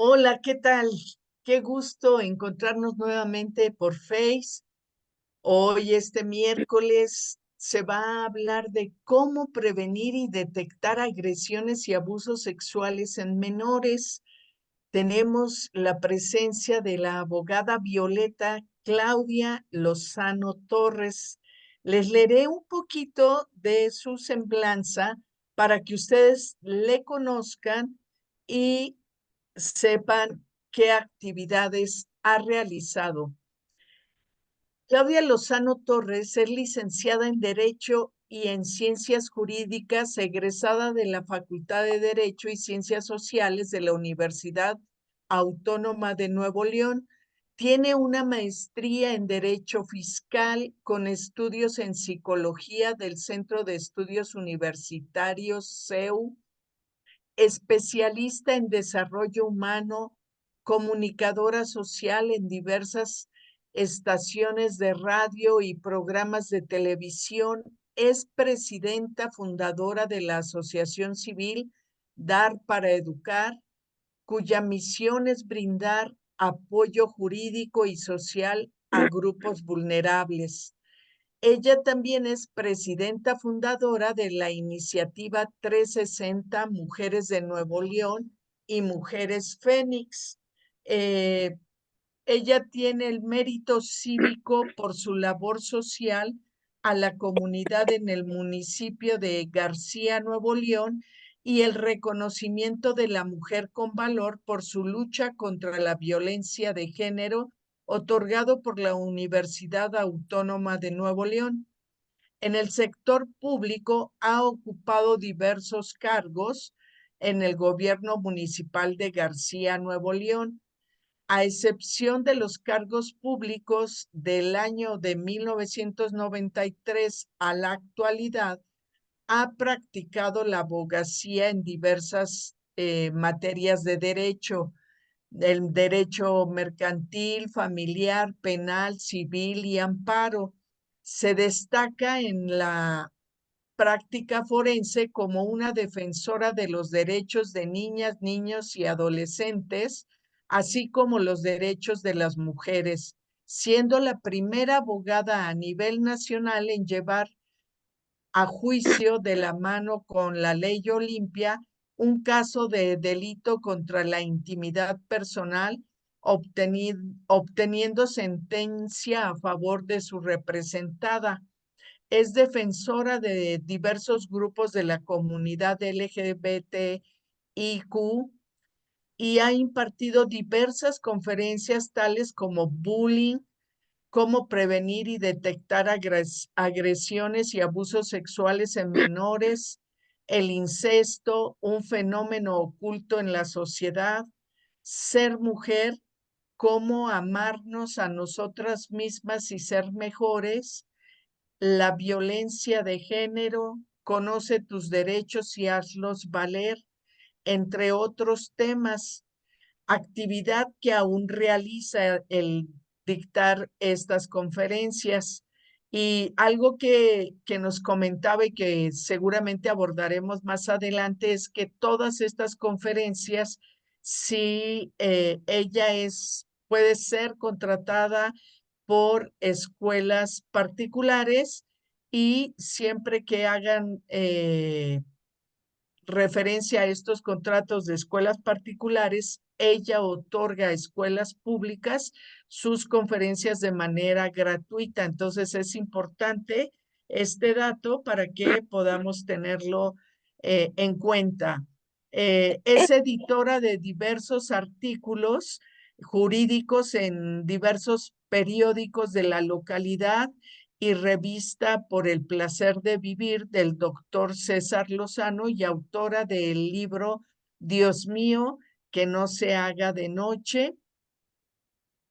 Hola, ¿qué tal? Qué gusto encontrarnos nuevamente por Face. Hoy, este miércoles, se va a hablar de cómo prevenir y detectar agresiones y abusos sexuales en menores. Tenemos la presencia de la abogada Violeta Claudia Lozano Torres. Les leeré un poquito de su semblanza para que ustedes le conozcan y sepan qué actividades ha realizado. Claudia Lozano Torres es licenciada en Derecho y en Ciencias Jurídicas, egresada de la Facultad de Derecho y Ciencias Sociales de la Universidad Autónoma de Nuevo León. Tiene una maestría en Derecho Fiscal con estudios en Psicología del Centro de Estudios Universitarios CEU, especialista en desarrollo humano, comunicadora social en diversas estaciones de radio y programas de televisión. Es presidenta fundadora de la Asociación Civil Dar para Educar, cuya misión es brindar apoyo jurídico y social a grupos vulnerables. Ella también es presidenta fundadora de la iniciativa 360 Mujeres de Nuevo León y Mujeres Fénix. Eh, Ella tiene el mérito cívico por su labor social a la comunidad en el municipio de García, Nuevo León, y el reconocimiento de la mujer con valor por su lucha contra la violencia de género, otorgado por la Universidad Autónoma de Nuevo León. En el sector público ha ocupado diversos cargos en el gobierno municipal de García, Nuevo León, a excepción de los cargos públicos del año de 1993 a la actualidad. Ha practicado la abogacía en diversas materias de derecho, el derecho mercantil, familiar, penal, civil y amparo. Se destaca en la práctica forense como una defensora de los derechos de niñas, niños y adolescentes, así como los derechos de las mujeres, siendo la primera abogada a nivel nacional en llevar a juicio de la mano con la ley Olimpia un caso de delito contra la intimidad personal, obteniendo sentencia a favor de su representada. Es defensora de diversos grupos de la comunidad LGBTIQ y ha impartido diversas conferencias tales como bullying, cómo prevenir y detectar agresiones y abusos sexuales en menores, el incesto, un fenómeno oculto en la sociedad, ser mujer, cómo amarnos a nosotras mismas y ser mejores, la violencia de género, conoce tus derechos y hazlos valer, entre otros temas. Actividad que aún realiza el dictar estas conferencias. Y algo que nos comentaba y que seguramente abordaremos más adelante es que todas estas conferencias, si ella puede ser contratada por escuelas particulares, y siempre que hagan referencia a estos contratos de escuelas particulares, ella otorga a escuelas públicas sus conferencias de manera gratuita. Entonces es importante este dato para que podamos tenerlo en cuenta. Es editora de diversos artículos jurídicos en diversos periódicos de la localidad y revista Por el placer de vivir del doctor César Lozano, y autora del libro Dios mío, que no se haga de noche.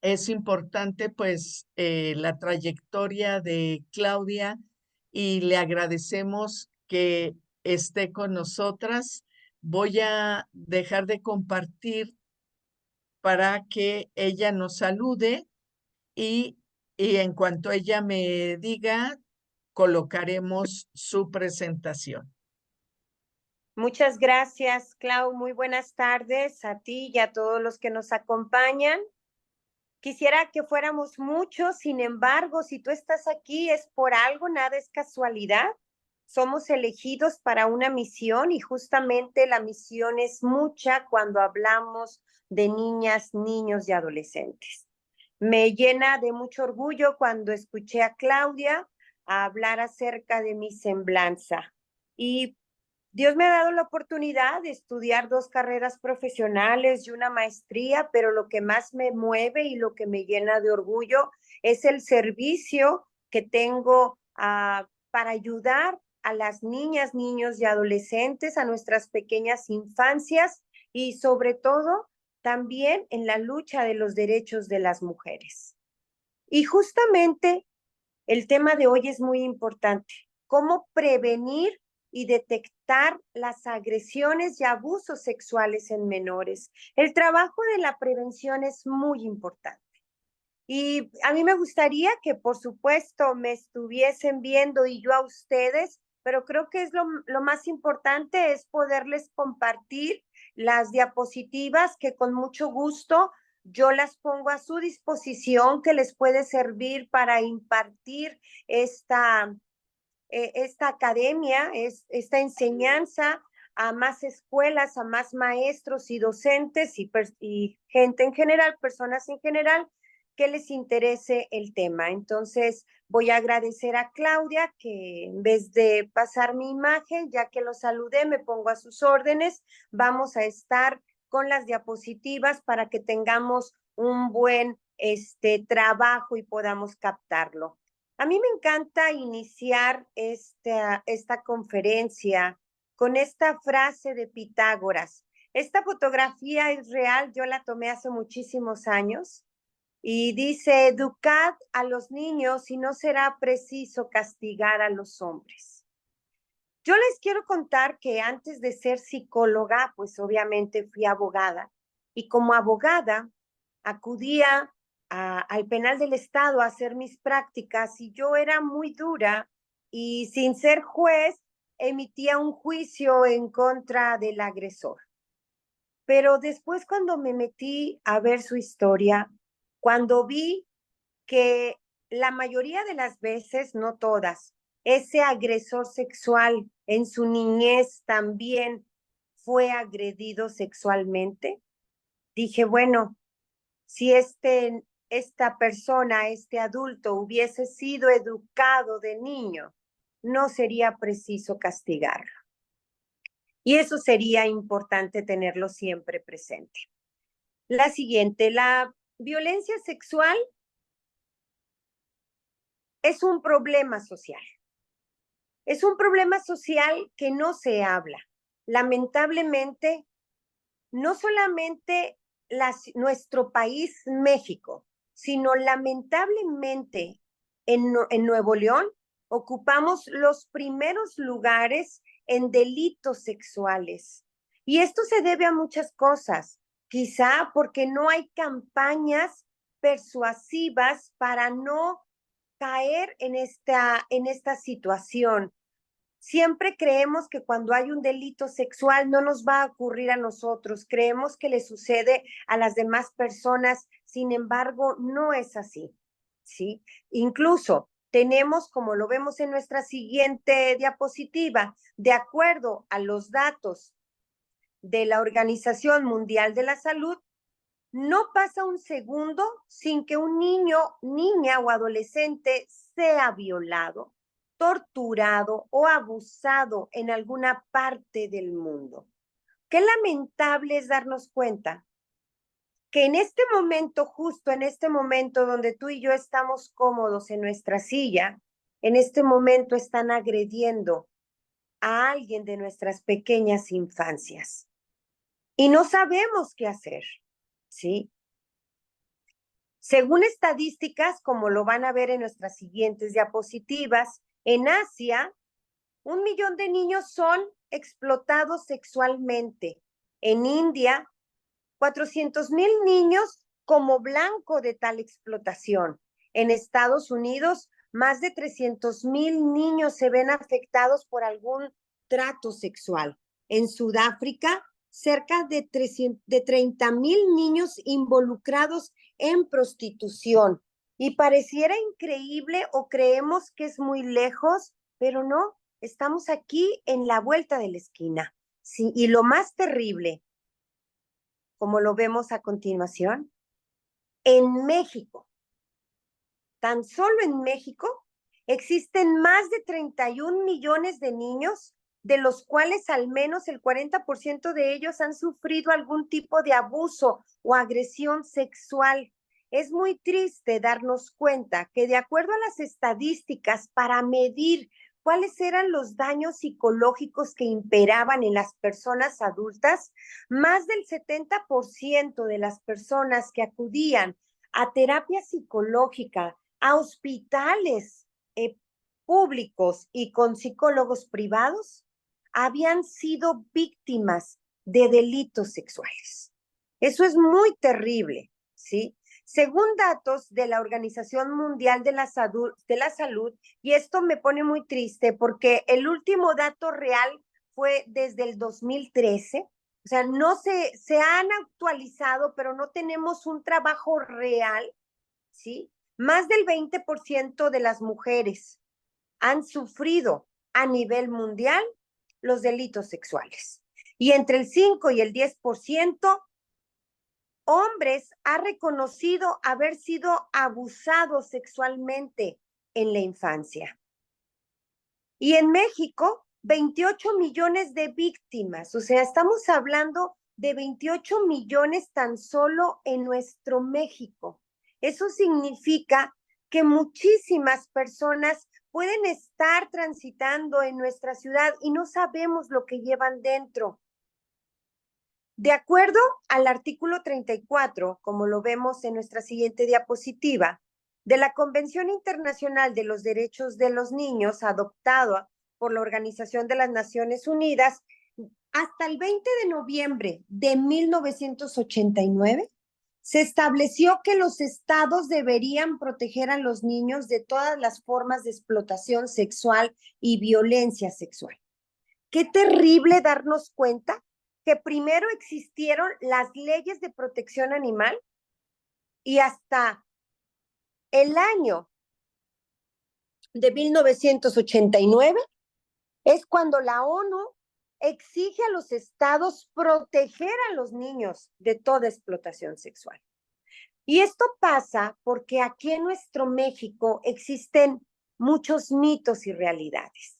Es importante pues la trayectoria de Claudia y le agradecemos que esté con nosotras. Voy a dejar de compartir para que ella nos salude, y, y en cuanto ella me diga, colocaremos su presentación. Muchas gracias, Clau. Muy buenas tardes a ti y a todos los que nos acompañan. Quisiera que fuéramos muchos, sin embargo, si tú estás aquí es por algo, nada es casualidad. Somos elegidos para una misión y justamente la misión es mucha cuando hablamos de niñas, niños y adolescentes. Me llena de mucho orgullo cuando escuché a Claudia hablar acerca de mi semblanza. Y Dios me ha dado la oportunidad de estudiar 2 carreras profesionales y una maestría, pero lo que más me mueve y lo que me llena de orgullo es el servicio que tengo para ayudar a las niñas, niños y adolescentes, a nuestras pequeñas infancias y sobre todo también en la lucha de los derechos de las mujeres. Y justamente el tema de hoy es muy importante. ¿Cómo prevenir y detectar las agresiones y abusos sexuales en menores? El trabajo de la prevención es muy importante. Y a mí me gustaría que, por supuesto, me estuviesen viendo y yo a ustedes, pero creo que es lo más importante es poderles compartir las diapositivas que con mucho gusto yo las pongo a su disposición, que les puede servir para impartir esta academia, esta enseñanza a más escuelas, a más maestros y docentes y gente en general, personas en general, que les interese el tema. Entonces, voy a agradecer a Claudia que en vez de pasar mi imagen, ya que lo saludé, me pongo a sus órdenes. Vamos a estar con las diapositivas para que tengamos un buen trabajo y podamos captarlo. A mí me encanta iniciar esta conferencia con esta frase de Pitágoras. Esta fotografía es real, yo la tomé hace muchísimos años y dice, educad a los niños y no será preciso castigar a los hombres. Yo les quiero contar que antes de ser psicóloga, pues obviamente fui abogada y como abogada acudía al penal del Estado a hacer mis prácticas y yo era muy dura y sin ser juez emitía un juicio en contra del agresor. Pero después cuando me metí a ver su historia, cuando vi que la mayoría de las veces, no todas, ese agresor sexual en su niñez también fue agredido sexualmente, dije, bueno, si esta persona, este adulto hubiese sido educado de niño, no sería preciso castigarlo. Y eso sería importante tenerlo siempre presente. La siguiente, la violencia sexual es un problema social. Es un problema social que no se habla. Lamentablemente, no solamente nuestro país, México, sino lamentablemente en Nuevo León ocupamos los primeros lugares en delitos sexuales. Y esto se debe a muchas cosas, quizá porque no hay campañas persuasivas para no caer en esta situación. Siempre creemos que cuando hay un delito sexual no nos va a ocurrir a nosotros, creemos que le sucede a las demás personas, sin embargo, no es así, ¿sí? Incluso tenemos, como lo vemos en nuestra siguiente diapositiva, de acuerdo a los datos de la Organización Mundial de la Salud, no pasa un segundo sin que un niño, niña o adolescente sea violado, torturado o abusado en alguna parte del mundo. Qué lamentable es darnos cuenta que en este momento, justo en este momento donde tú y yo estamos cómodos en nuestra silla, en este momento están agrediendo a alguien de nuestras pequeñas infancias. Y no sabemos qué hacer, ¿sí? Según estadísticas, como lo van a ver en nuestras siguientes diapositivas, en Asia, 1 millón de niños son explotados sexualmente. En India, 400,000 niños como blanco de tal explotación. En Estados Unidos, más de 300,000 niños se ven afectados por algún trato sexual. En Sudáfrica, cerca de 30,000 niños involucrados en prostitución. Y pareciera increíble o creemos que es muy lejos, pero no, estamos aquí en la vuelta de la esquina. Sí, y lo más terrible, como lo vemos a continuación, en México, tan solo en México, existen más de 31 millones de niños, de los cuales al menos el 40% de ellos han sufrido algún tipo de abuso o agresión sexual. Es muy triste darnos cuenta que de acuerdo a las estadísticas para medir cuáles eran los daños psicológicos que imperaban en las personas adultas, más del 70% de las personas que acudían a terapia psicológica, a hospitales públicos y con psicólogos privados, habían sido víctimas de delitos sexuales. Eso es muy terrible, ¿sí? Según datos de la Organización Mundial de la Salud, y esto me pone muy triste porque el último dato real fue desde el 2013, o sea, no se han actualizado, pero no tenemos un trabajo real, ¿sí? Más del 20% de las mujeres han sufrido a nivel mundial los delitos sexuales. Y entre el 5 y el 10% hombres ha reconocido haber sido abusados sexualmente en la infancia. Y en México, 28 millones de víctimas. O sea, estamos hablando de 28 millones tan solo en nuestro México. Eso significa que muchísimas personas pueden estar transitando en nuestra ciudad y no sabemos lo que llevan dentro. De acuerdo al artículo 34, como lo vemos en nuestra siguiente diapositiva, de la Convención Internacional de los Derechos de los Niños, adoptada por la Organización de las Naciones Unidas, hasta el 20 de noviembre de 1989, se estableció que los estados deberían proteger a los niños de todas las formas de explotación sexual y violencia sexual. Qué terrible darnos cuenta que primero existieron las leyes de protección animal y hasta el año de 1989 es cuando la ONU exige a los estados proteger a los niños de toda explotación sexual. Y esto pasa porque aquí en nuestro México existen muchos mitos y realidades,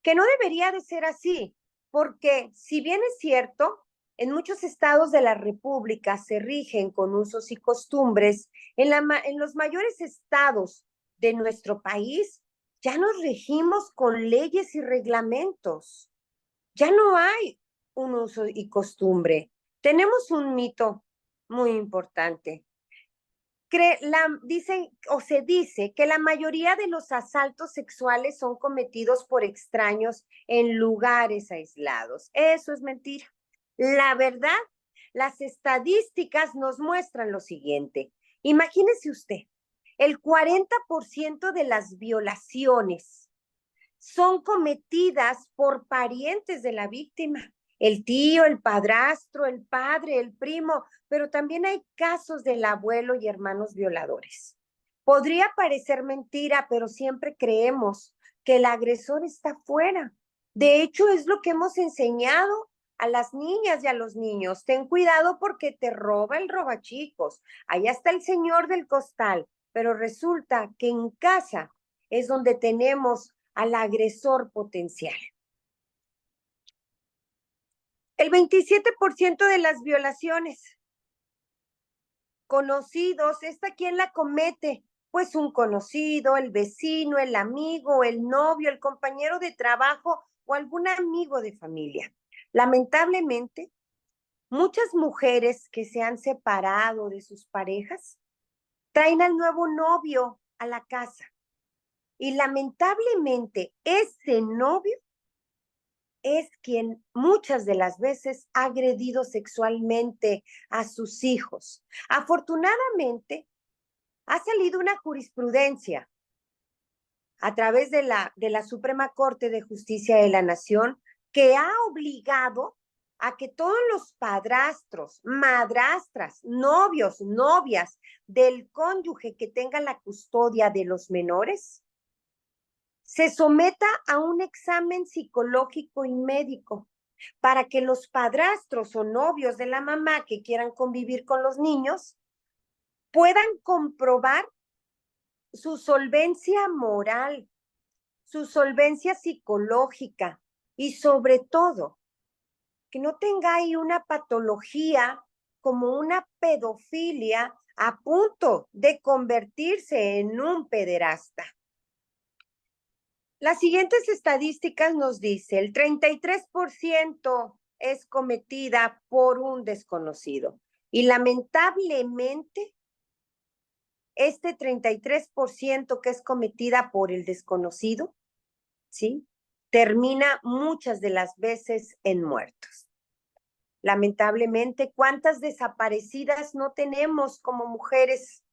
que no debería de ser así, porque si bien es cierto, en muchos estados de la República se rigen con usos y costumbres, en los mayores estados de nuestro país ya nos regimos con leyes y reglamentos. Ya no hay un uso y costumbre. Tenemos un mito muy importante. Dicen o se dice que la mayoría de los asaltos sexuales son cometidos por extraños en lugares aislados. Eso es mentira. La verdad, las estadísticas nos muestran lo siguiente. Imagínese usted, el 40% de las violaciones son cometidas por parientes de la víctima. El tío, el padrastro, el padre, el primo, pero también hay casos del abuelo y hermanos violadores. Podría parecer mentira, pero siempre creemos que el agresor está fuera. De hecho, es lo que hemos enseñado a las niñas y a los niños. Ten cuidado porque te roba el robachicos. Allá está el señor del costal, pero resulta que en casa es donde tenemos al agresor potencial. El 27% de las violaciones conocidos, ¿esta quién la comete? Pues un conocido, el vecino, el amigo, el novio, el compañero de trabajo o algún amigo de familia. Lamentablemente, muchas mujeres que se han separado de sus parejas traen al nuevo novio a la casa. Y lamentablemente, ese novio es quien muchas de las veces ha agredido sexualmente a sus hijos. Afortunadamente, ha salido una jurisprudencia a través de la Suprema Corte de Justicia de la Nación que ha obligado a que todos los padrastros, madrastras, novios, novias del cónyuge que tenga la custodia de los menores, se someta a un examen psicológico y médico para que los padrastros o novios de la mamá que quieran convivir con los niños puedan comprobar su solvencia moral, su solvencia psicológica y sobre todo que no tenga ahí una patología como una pedofilia a punto de convertirse en un pederasta. Las siguientes estadísticas nos dice, el 33% es cometida por un desconocido y lamentablemente este 33% que es cometida por el desconocido, ¿sí? Termina muchas de las veces en muertos. Lamentablemente, ¿cuántas desaparecidas no tenemos como mujeres?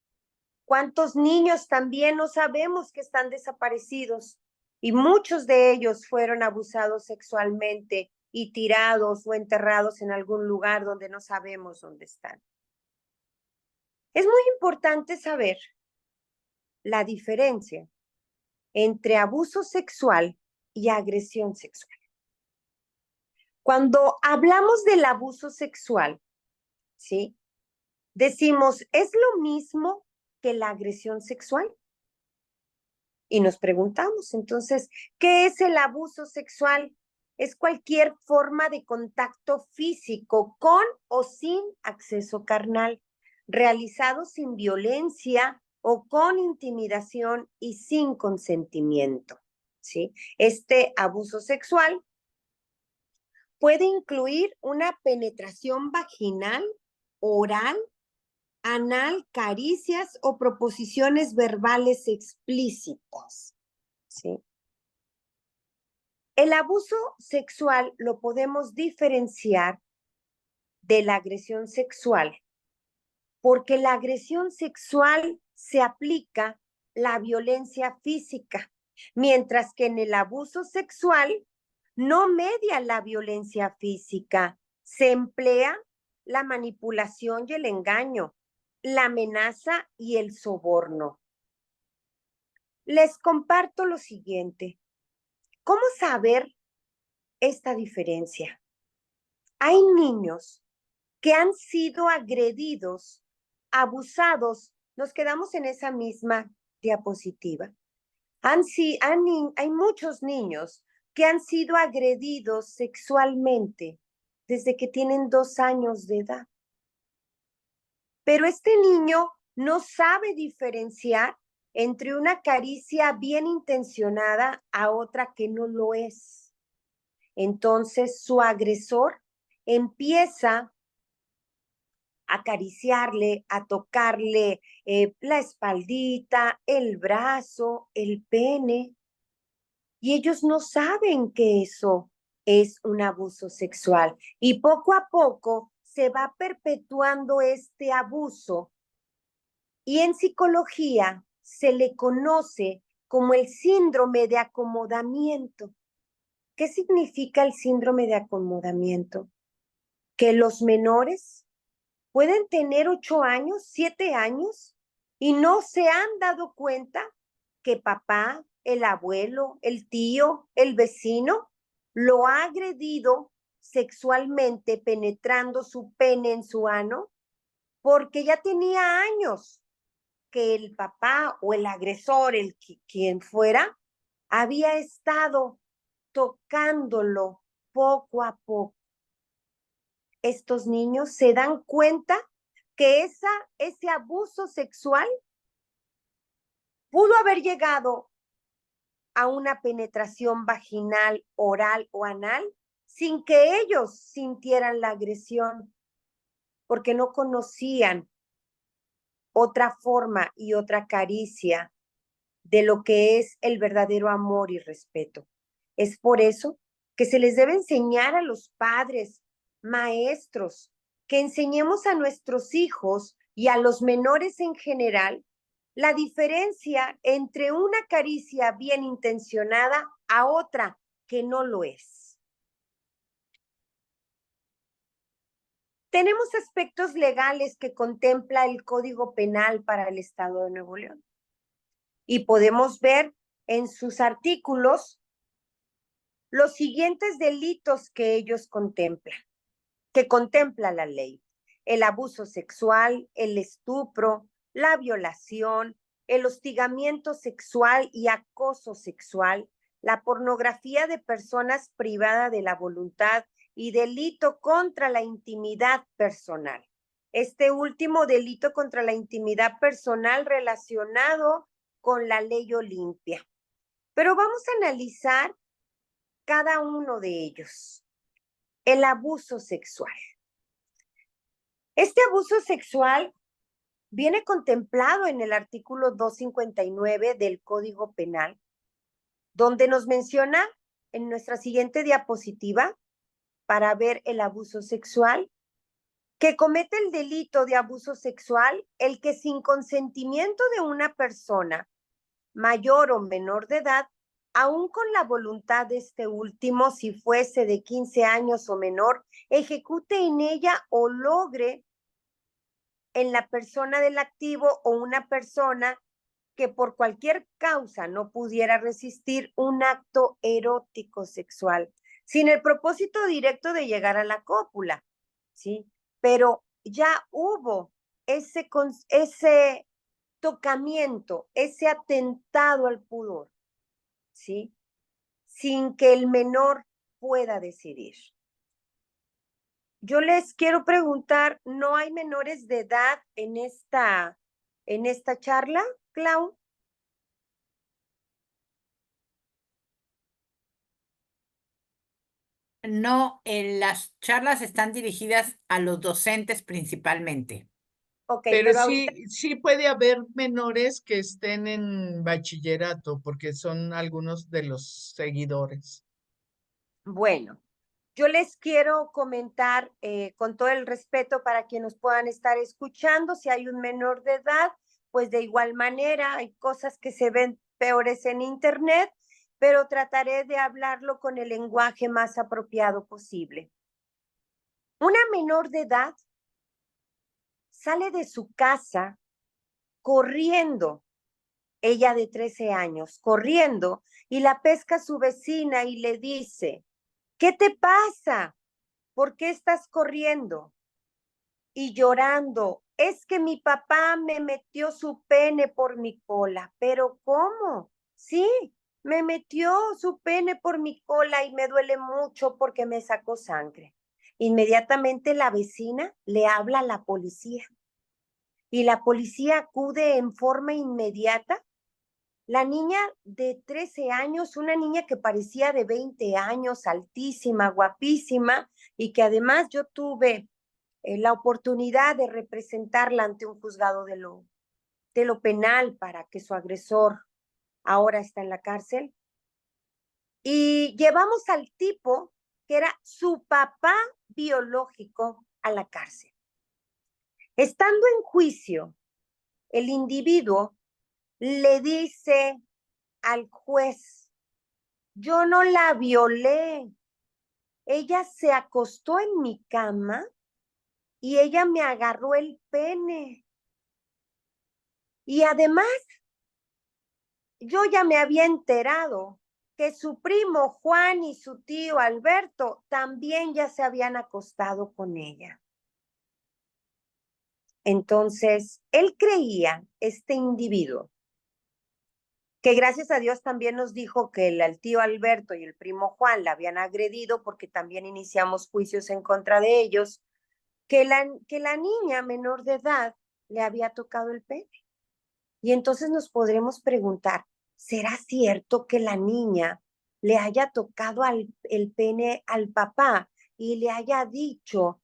¿Cuántos niños también no sabemos que están desaparecidos? Y muchos de ellos fueron abusados sexualmente y tirados o enterrados en algún lugar donde no sabemos dónde están. Es muy importante saber la diferencia entre abuso sexual y agresión sexual. Cuando hablamos del abuso sexual, ¿sí? Decimos, ¿es lo mismo que la agresión sexual? Y nos preguntamos, entonces, ¿qué es el abuso sexual? Es cualquier forma de contacto físico con o sin acceso carnal, realizado sin violencia o con intimidación y sin consentimiento, ¿sí? Este abuso sexual puede incluir una penetración vaginal, oral, anal, caricias o proposiciones verbales explícitas, ¿sí? El abuso sexual lo podemos diferenciar de la agresión sexual, porque la agresión sexual se aplica la violencia física, mientras que en el abuso sexual no media la violencia física, se emplea la manipulación y el engaño, la amenaza y el soborno. Les comparto lo siguiente. ¿Cómo saber esta diferencia? Hay niños que han sido agredidos, abusados. Nos quedamos en esa misma diapositiva. Hay muchos niños que han sido agredidos sexualmente desde que tienen 2 años de edad. Pero este niño no sabe diferenciar entre una caricia bien intencionada a otra que no lo es. Entonces su agresor empieza a acariciarle, a tocarle la espaldita, el brazo, el pene, y ellos no saben que eso es un abuso sexual. Y poco a poco se va perpetuando este abuso y en psicología se le conoce como el síndrome de acomodamiento. ¿Qué significa el síndrome de acomodamiento? Que los menores pueden tener 8 años, 7 años y no se han dado cuenta que papá, el abuelo, el tío, el vecino lo ha agredido sexualmente penetrando su pene en su ano porque ya tenía años que el papá o el agresor, quien fuera, había estado tocándolo poco a poco. Estos niños se dan cuenta que ese abuso sexual pudo haber llegado a una penetración vaginal, oral o anal sin que ellos sintieran la agresión, porque no conocían otra forma y otra caricia de lo que es el verdadero amor y respeto. Es por eso que se les debe enseñar a los padres, maestros, que enseñemos a nuestros hijos y a los menores en general la diferencia entre una caricia bien intencionada a otra que no lo es. Tenemos aspectos legales que contempla el Código Penal para el Estado de Nuevo León. Y podemos ver en sus artículos los siguientes delitos que ellos contemplan, que contempla la ley: el abuso sexual, el estupro, la violación, el hostigamiento sexual y acoso sexual, la pornografía de personas privada de la voluntad y delito contra la intimidad personal. Este último delito contra la intimidad personal relacionado con la ley Olimpia. Pero vamos a analizar cada uno de ellos. El abuso sexual. Este abuso sexual viene contemplado en el artículo 259 del Código Penal, donde nos menciona en nuestra siguiente diapositiva, para ver el abuso sexual, que comete el delito de abuso sexual el que sin consentimiento de una persona mayor o menor de edad, aun con la voluntad de este último, si fuese de 15 años o menor, ejecute en ella o logre en la persona del activo o una persona que por cualquier causa no pudiera resistir un acto erótico sexual, sin el propósito directo de llegar a la cópula, ¿sí? Pero ya hubo ese tocamiento, ese atentado al pudor, ¿sí? Sin que el menor pueda decidir. Yo les quiero preguntar, ¿no hay menores de edad en esta charla, Clau? No, las charlas están dirigidas a los docentes principalmente. Ok, Pero ahorita, sí puede haber menores que estén en bachillerato, porque son algunos de los seguidores. bueno, yo les quiero comentar con todo el respeto para quienes puedan estar escuchando, si hay un menor de edad, pues de igual manera hay cosas que se ven peores en internet, pero trataré de hablarlo con el lenguaje más apropiado posible. Una menor de edad sale de su casa corriendo, ella de 13 años, corriendo, y la pesca su vecina y le dice: ¿qué te pasa? ¿Por qué estás corriendo? Y llorando: es que mi papá me metió su pene por mi cola. ¿Pero cómo? Sí, me metió su pene por mi cola y me duele mucho porque me sacó sangre. Inmediatamente la vecina le habla a la policía y la policía acude en forma inmediata. La niña de 13 años, una niña que parecía de 20 años, altísima, guapísima, y que además yo tuve la oportunidad de representarla ante un juzgado de lo penal para que su agresor ahora está en la cárcel. Y llevamos al tipo que era su papá biológico a la cárcel. Estando en juicio, el individuo le dice al juez: yo no la violé, ella se acostó en mi cama y ella me agarró el pene. Y además, yo ya me había enterado que su primo Juan y su tío Alberto también ya se habían acostado con ella. Entonces, él creía, este individuo, que gracias a Dios también nos dijo que el tío Alberto y el primo Juan la habían agredido, porque también iniciamos juicios en contra de ellos, que la niña menor de edad le había tocado el pene. Y entonces nos podremos preguntar, ¿será cierto que la niña le haya tocado el pene al papá y le haya dicho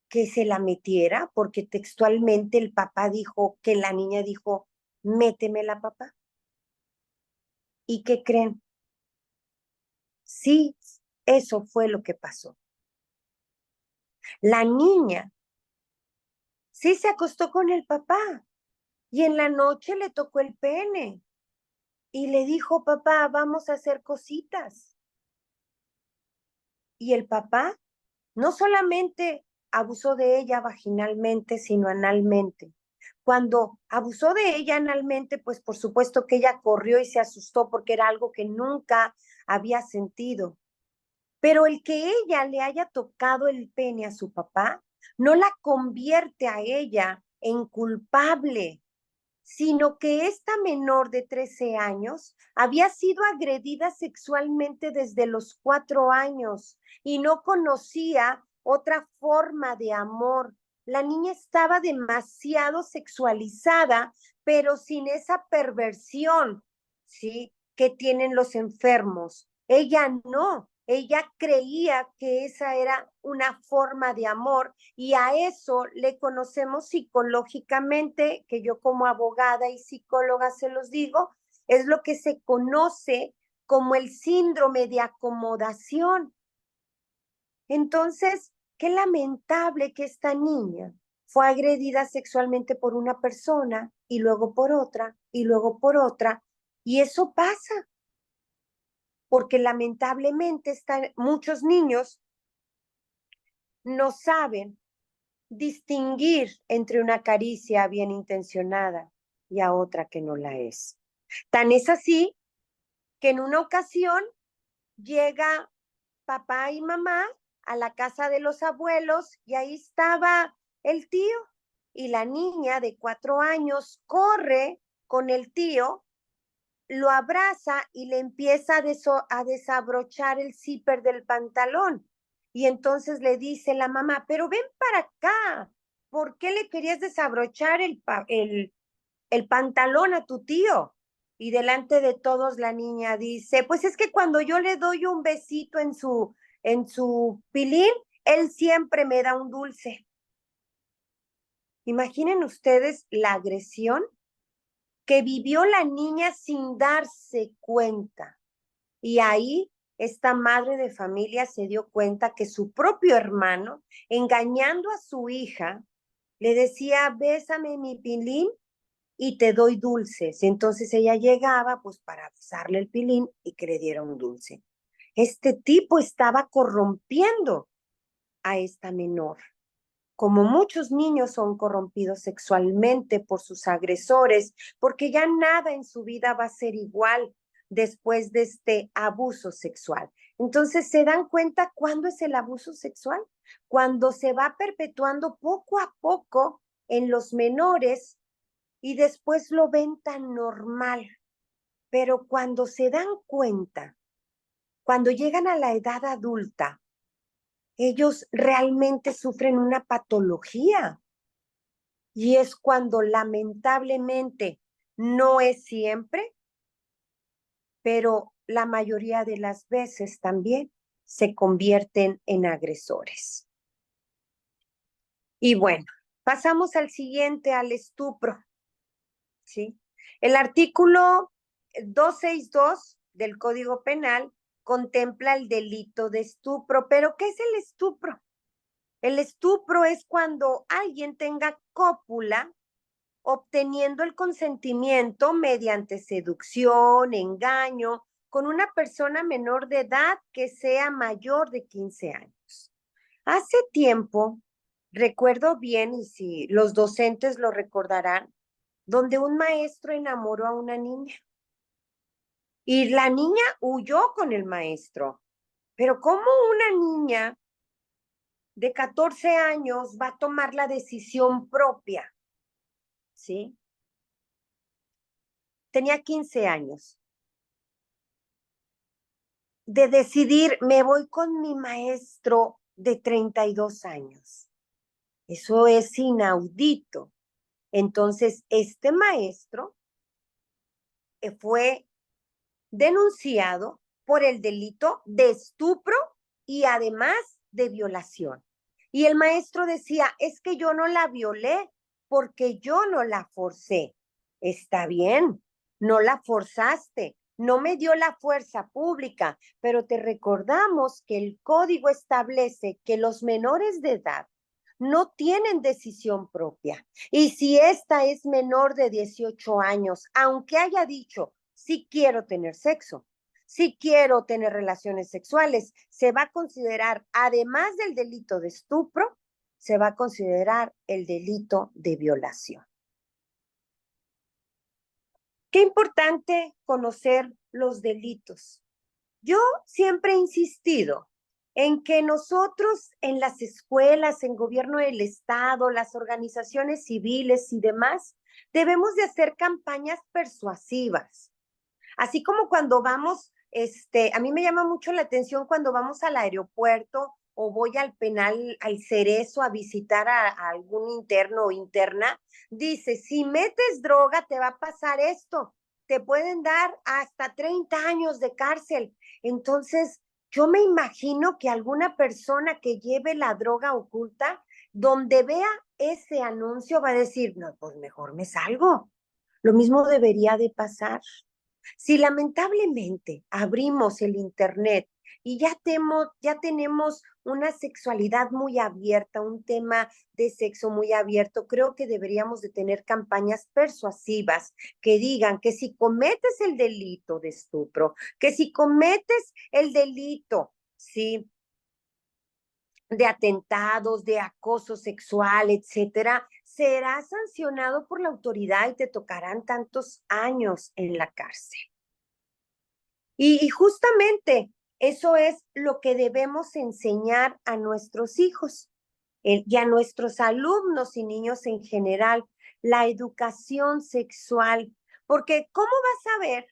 que se la metiera? Porque textualmente el papá dijo que la niña dijo: métemela, papá. ¿Y qué creen? Sí, eso fue lo que pasó. La niña sí se acostó con el papá y en la noche le tocó el pene y le dijo: papá, vamos a hacer cositas. Y el papá no solamente abusó de ella vaginalmente, sino analmente. Cuando abusó de ella analmente, pues por supuesto que ella corrió y se asustó porque era algo que nunca había sentido. Pero el que ella le haya tocado el pene a su papá no la convierte a ella en culpable, sino que esta menor de 13 años había sido agredida sexualmente desde los 4 años y no conocía otra forma de amor. La niña estaba demasiado sexualizada, pero sin esa perversión, ¿sí?, que tienen los enfermos. Ella no, ella creía que esa era una forma de amor y a eso le conocemos psicológicamente, que yo como abogada y psicóloga se los digo, es lo que se conoce como el síndrome de acomodación. Entonces, qué lamentable que esta niña fue agredida sexualmente por una persona y luego por otra y luego por otra, y eso pasa porque lamentablemente muchos niños no saben distinguir entre una caricia bien intencionada y a otra que no la es. Tan es así que en una ocasión llega papá y mamá a la casa de los abuelos y ahí estaba el tío y la niña de 4 años corre con el tío, lo abraza y le empieza a desabrochar el zipper del pantalón. Y entonces le dice la mamá, pero ven para acá, ¿por qué le querías desabrochar el pantalón a tu tío? Y delante de todos la niña dice, pues es que cuando yo le doy un besito en su pilín, él siempre me da un dulce. Imaginen ustedes la agresión que vivió la niña sin darse cuenta. Y ahí esta madre de familia se dio cuenta que su propio hermano, engañando a su hija, le decía, bésame mi pilín y te doy dulces. Entonces ella llegaba pues para besarle el pilín y que le diera un dulce. Este tipo estaba corrompiendo a esta menor. Como muchos niños son corrompidos sexualmente por sus agresores, porque ya nada en su vida va a ser igual después de este abuso sexual. Entonces, ¿se dan cuenta cuándo es el abuso sexual? Cuando se va perpetuando poco a poco en los menores y después lo ven tan normal. Pero cuando se dan cuenta, cuando llegan a la edad adulta, ellos realmente sufren una patología. Y es cuando lamentablemente no es siempre, pero la mayoría de las veces también se convierten en agresores. Y bueno, pasamos al siguiente, al estupro, ¿sí? El artículo 262 del Código Penal contempla el delito de estupro, pero ¿qué es el estupro? El estupro es cuando alguien tenga cópula obteniendo el consentimiento mediante seducción, engaño, con una persona menor de edad que sea mayor de 15 años. Hace tiempo, recuerdo bien, y si los docentes lo recordarán, donde un maestro enamoró a una niña. Y la niña huyó con el maestro. Pero ¿cómo una niña de 14 años va a tomar la decisión propia? ¿Sí? Tenía 15 años. De decidir, me voy con mi maestro de 32 años. Eso es inaudito. Entonces, este maestro fue denunciado por el delito de estupro y además de violación. Y el maestro decía, es que yo no la violé porque yo no la forcé. Está bien, no la forzaste, no me dio la fuerza pública, pero te recordamos que el código establece que los menores de edad no tienen decisión propia. Y si esta es menor de 18 años, aunque haya dicho, sí quiero tener sexo, sí quiero tener relaciones sexuales, se va a considerar, además del delito de estupro, se va a considerar el delito de violación. Qué importante conocer los delitos. Yo siempre he insistido en que nosotros en las escuelas, en gobierno del Estado, las organizaciones civiles y demás, debemos de hacer campañas persuasivas. Así como cuando vamos, a mí me llama mucho la atención cuando vamos al aeropuerto o voy al penal, al Cerezo a visitar a algún interno o interna, dice, si metes droga te va a pasar esto, te pueden dar hasta 30 años de cárcel. Entonces, yo me imagino que alguna persona que lleve la droga oculta, donde vea ese anuncio va a decir, no, pues mejor me salgo. Lo mismo debería de pasar. Si lamentablemente abrimos el Internet y ya tenemos una sexualidad muy abierta, un tema de sexo muy abierto, creo que deberíamos de tener campañas persuasivas que digan que si cometes el delito de estupro, que si cometes el delito, ¿sí?, de atentados, de acoso sexual, etcétera, serás sancionado por la autoridad y te tocarán tantos años en la cárcel. Y justamente eso es lo que debemos enseñar a nuestros hijos y a nuestros alumnos y niños en general, la educación sexual. Porque ¿cómo va a saber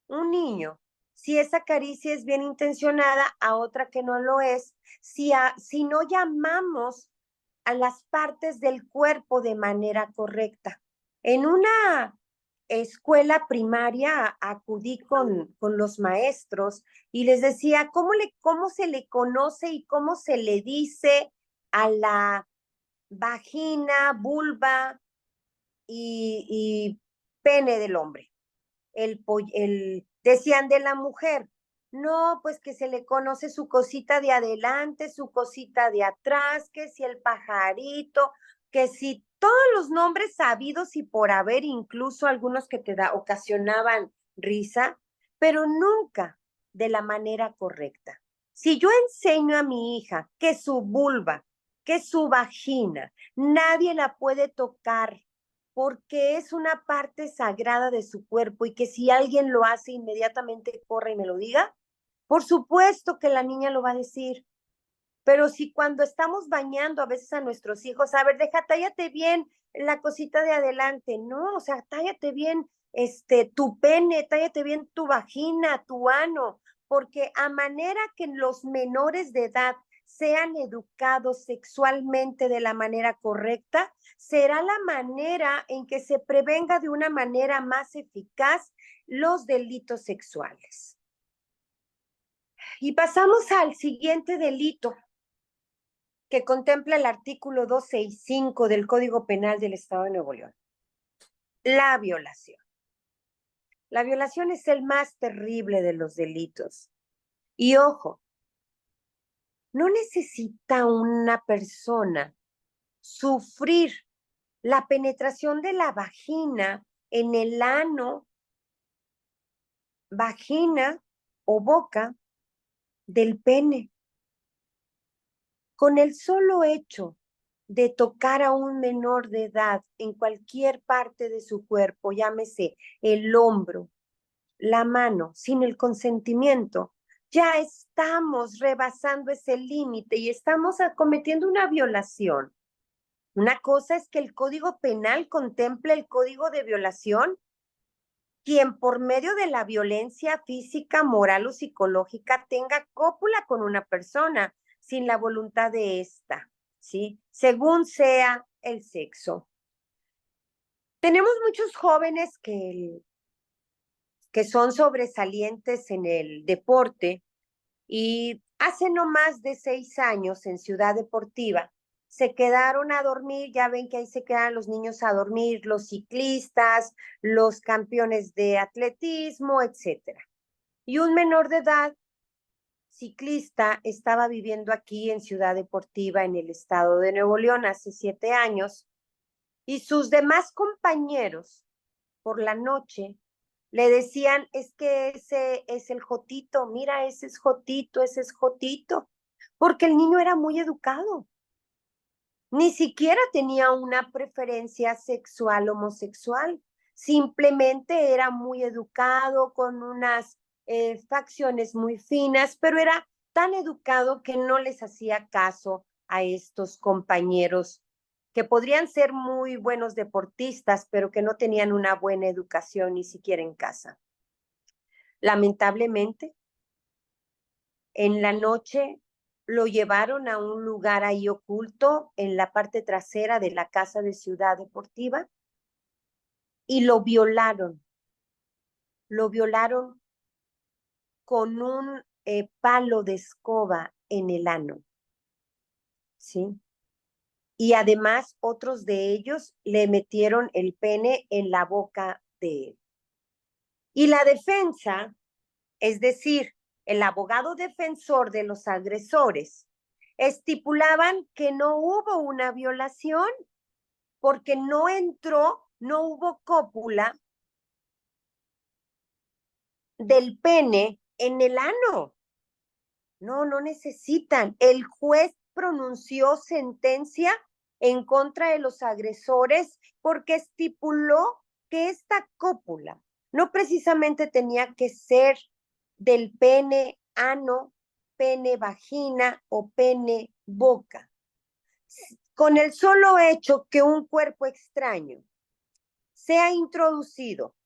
un niño si esa caricia es bien intencionada a otra que no lo es, si no llamamos a las partes del cuerpo de manera correcta? En una escuela primaria acudí con los maestros y les decía, ¿cómo se le conoce y cómo se le dice a la vagina, vulva y pene del hombre? Decían de la mujer, no, pues que se le conoce su cosita de adelante, su cosita de atrás, que si el pajarito, que si todos los nombres sabidos y por haber, incluso algunos que ocasionaban risa, pero nunca de la manera correcta. Si yo enseño a mi hija que su vulva, que su vagina, nadie la puede tocar, porque es una parte sagrada de su cuerpo y que si alguien lo hace, inmediatamente corre y me lo diga, por supuesto que la niña lo va a decir. Pero si cuando estamos bañando a veces a nuestros hijos, a ver, tállate bien la cosita de adelante, no, o sea, tállate bien tu pene, tállate bien tu vagina, tu ano, porque a manera que los menores de edad sean educados sexualmente de la manera correcta, será la manera en que se prevenga de una manera más eficaz los delitos sexuales. Y pasamos al siguiente delito que contempla el artículo 265 del Código Penal del Estado de Nuevo León. La violación. La violación es el más terrible de los delitos. Y ojo, no necesita una persona sufrir la penetración de la vagina en el ano, vagina o boca del pene. Con el solo hecho de tocar a un menor de edad en cualquier parte de su cuerpo, llámese el hombro, la mano, sin el consentimiento, ya estamos rebasando ese límite y estamos cometiendo una violación. Una cosa es que el Código Penal contemple el código de violación, quien por medio de la violencia física, moral o psicológica tenga cópula con una persona sin la voluntad de ésta, ¿sí? Según sea el sexo. Tenemos muchos jóvenes que son sobresalientes en el deporte y hace no más de 6 años en Ciudad Deportiva se quedaron a dormir, ya ven que ahí se quedan los niños a dormir, los ciclistas, los campeones de atletismo, etcétera. Y un menor de edad, ciclista, estaba viviendo aquí en Ciudad Deportiva, en el estado de Nuevo León, hace 7 años, y sus demás compañeros, por la noche, le decían, es que ese es el Jotito, mira, ese es Jotito, porque el niño era muy educado. Ni siquiera tenía una preferencia sexual homosexual. Simplemente era muy educado, con unas facciones muy finas, pero era tan educado que no les hacía caso a estos compañeros que podrían ser muy buenos deportistas, pero que no tenían una buena educación ni siquiera en casa. Lamentablemente, en la noche lo llevaron a un lugar ahí oculto en la parte trasera de la casa de Ciudad Deportiva y lo violaron. Lo violaron con un palo de escoba en el ano, ¿sí? Y además otros de ellos le metieron el pene en la boca de él. Y la defensa, es decir, el abogado defensor de los agresores, estipulaban que no hubo una violación porque no entró, no hubo cópula del pene en el ano. No, no necesitan. El juez pronunció sentencia en contra de los agresores porque estipuló que esta cópula no precisamente tenía que ser del pene ano, pene vagina o pene boca. Con el solo hecho que un cuerpo extraño sea introducido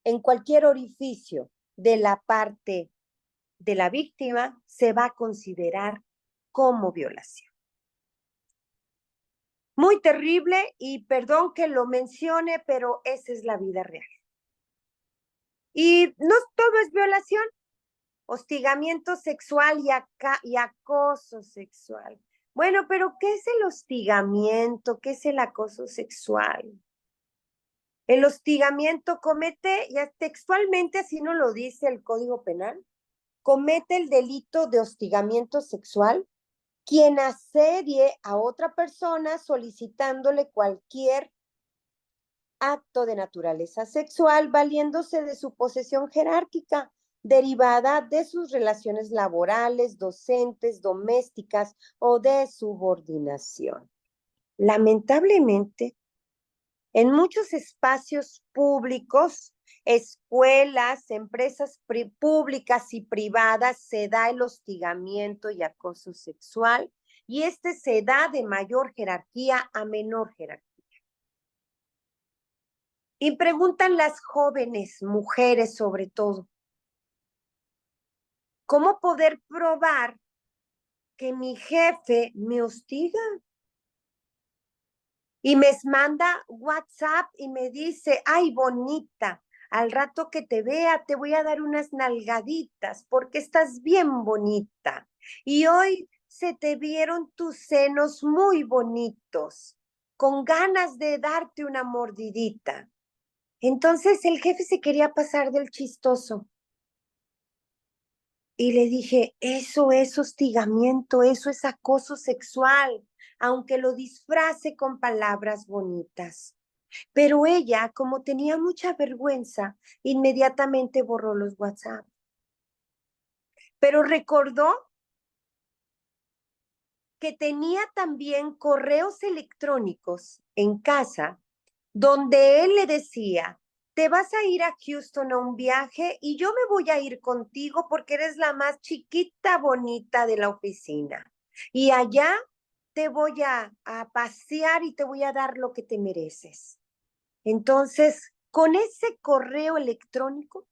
en cualquier orificio de la parte de la víctima, se va a considerar como violación. Muy terrible y perdón que lo mencione, pero esa es la vida real. Y no todo es violación, hostigamiento sexual y acoso sexual. Bueno, pero ¿qué es el hostigamiento? ¿Qué es el acoso sexual? El hostigamiento comete, ya textualmente así nos lo dice el Código Penal, comete el delito de hostigamiento sexual quien asedie a otra persona solicitándole cualquier acto de naturaleza sexual valiéndose de su posesión jerárquica derivada de sus relaciones laborales, docentes, domésticas o de subordinación. Lamentablemente, en muchos espacios públicos, escuelas, empresas públicas y privadas, se da el hostigamiento y acoso sexual, y este se da de mayor jerarquía a menor jerarquía. Y preguntan las jóvenes, mujeres sobre todo, ¿cómo poder probar que mi jefe me hostiga? Y me manda WhatsApp y me dice, ay, bonita, al rato que te vea te voy a dar unas nalgaditas porque estás bien bonita. Y hoy se te vieron tus senos muy bonitos, con ganas de darte una mordidita. Entonces el jefe se quería pasar del chistoso. Y le dije, eso es hostigamiento, eso es acoso sexual, aunque lo disfrace con palabras bonitas. Pero ella, como tenía mucha vergüenza, inmediatamente borró los WhatsApp. Pero recordó que tenía también correos electrónicos en casa donde él le decía, te vas a ir a Houston a un viaje y yo me voy a ir contigo porque eres la más chiquita bonita de la oficina. Y allá te voy a pasear y te voy a dar lo que te mereces. Entonces, con ese correo electrónico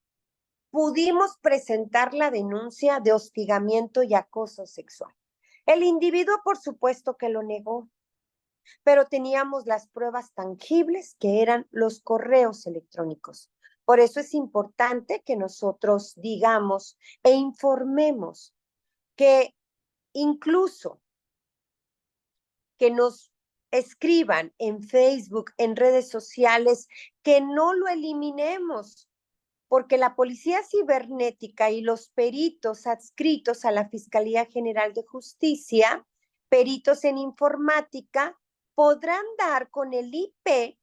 pudimos presentar la denuncia de hostigamiento y acoso sexual. El individuo, por supuesto que lo negó, pero teníamos las pruebas tangibles que eran los correos electrónicos. Por eso es importante que nosotros digamos e informemos que incluso que nos escriban en Facebook, en redes sociales, que no lo eliminemos, porque la Policía Cibernética y los peritos adscritos a la Fiscalía General de Justicia, peritos en informática, podrán dar con el IP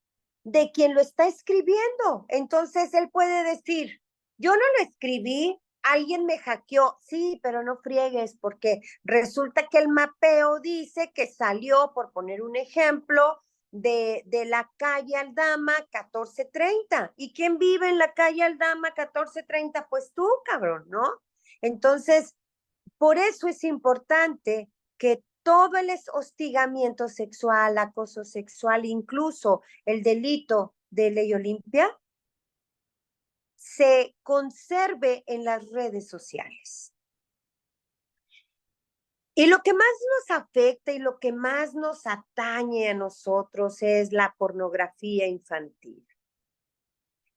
de quien lo está escribiendo. Entonces él puede decir, yo no lo escribí, alguien me hackeó. Sí, pero no friegues, porque resulta que el mapeo dice que salió, por poner un ejemplo, de la calle Aldama 1430. ¿Y quién vive en la calle Aldama 1430? Pues tú, cabrón, ¿no? Entonces, por eso es importante que todo el hostigamiento sexual, acoso sexual, incluso el delito de ley Olimpia, se conserve en las redes sociales. Y lo que más nos afecta y lo que más nos atañe a nosotros es la pornografía infantil.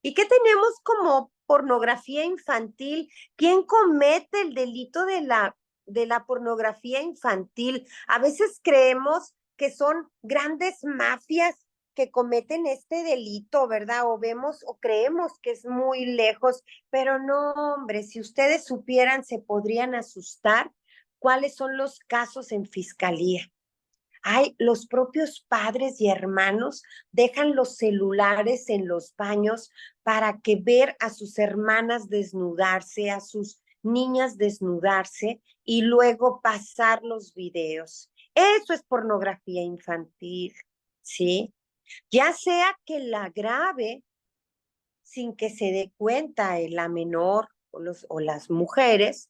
¿Y qué tenemos como pornografía infantil? ¿Quién comete el delito de la pornografía infantil? A veces creemos que son grandes mafias que cometen este delito, ¿verdad? O vemos o creemos que es muy lejos, pero no, hombre, si ustedes supieran, se podrían asustar cuáles son los casos en fiscalía. Ay, los propios padres y hermanos dejan los celulares en los baños para que ver a sus hermanas desnudarse, a sus niñas desnudarse y luego pasar los videos. Eso es pornografía infantil, ¿sí? Ya sea que la grabe sin que se dé cuenta la menor o las mujeres,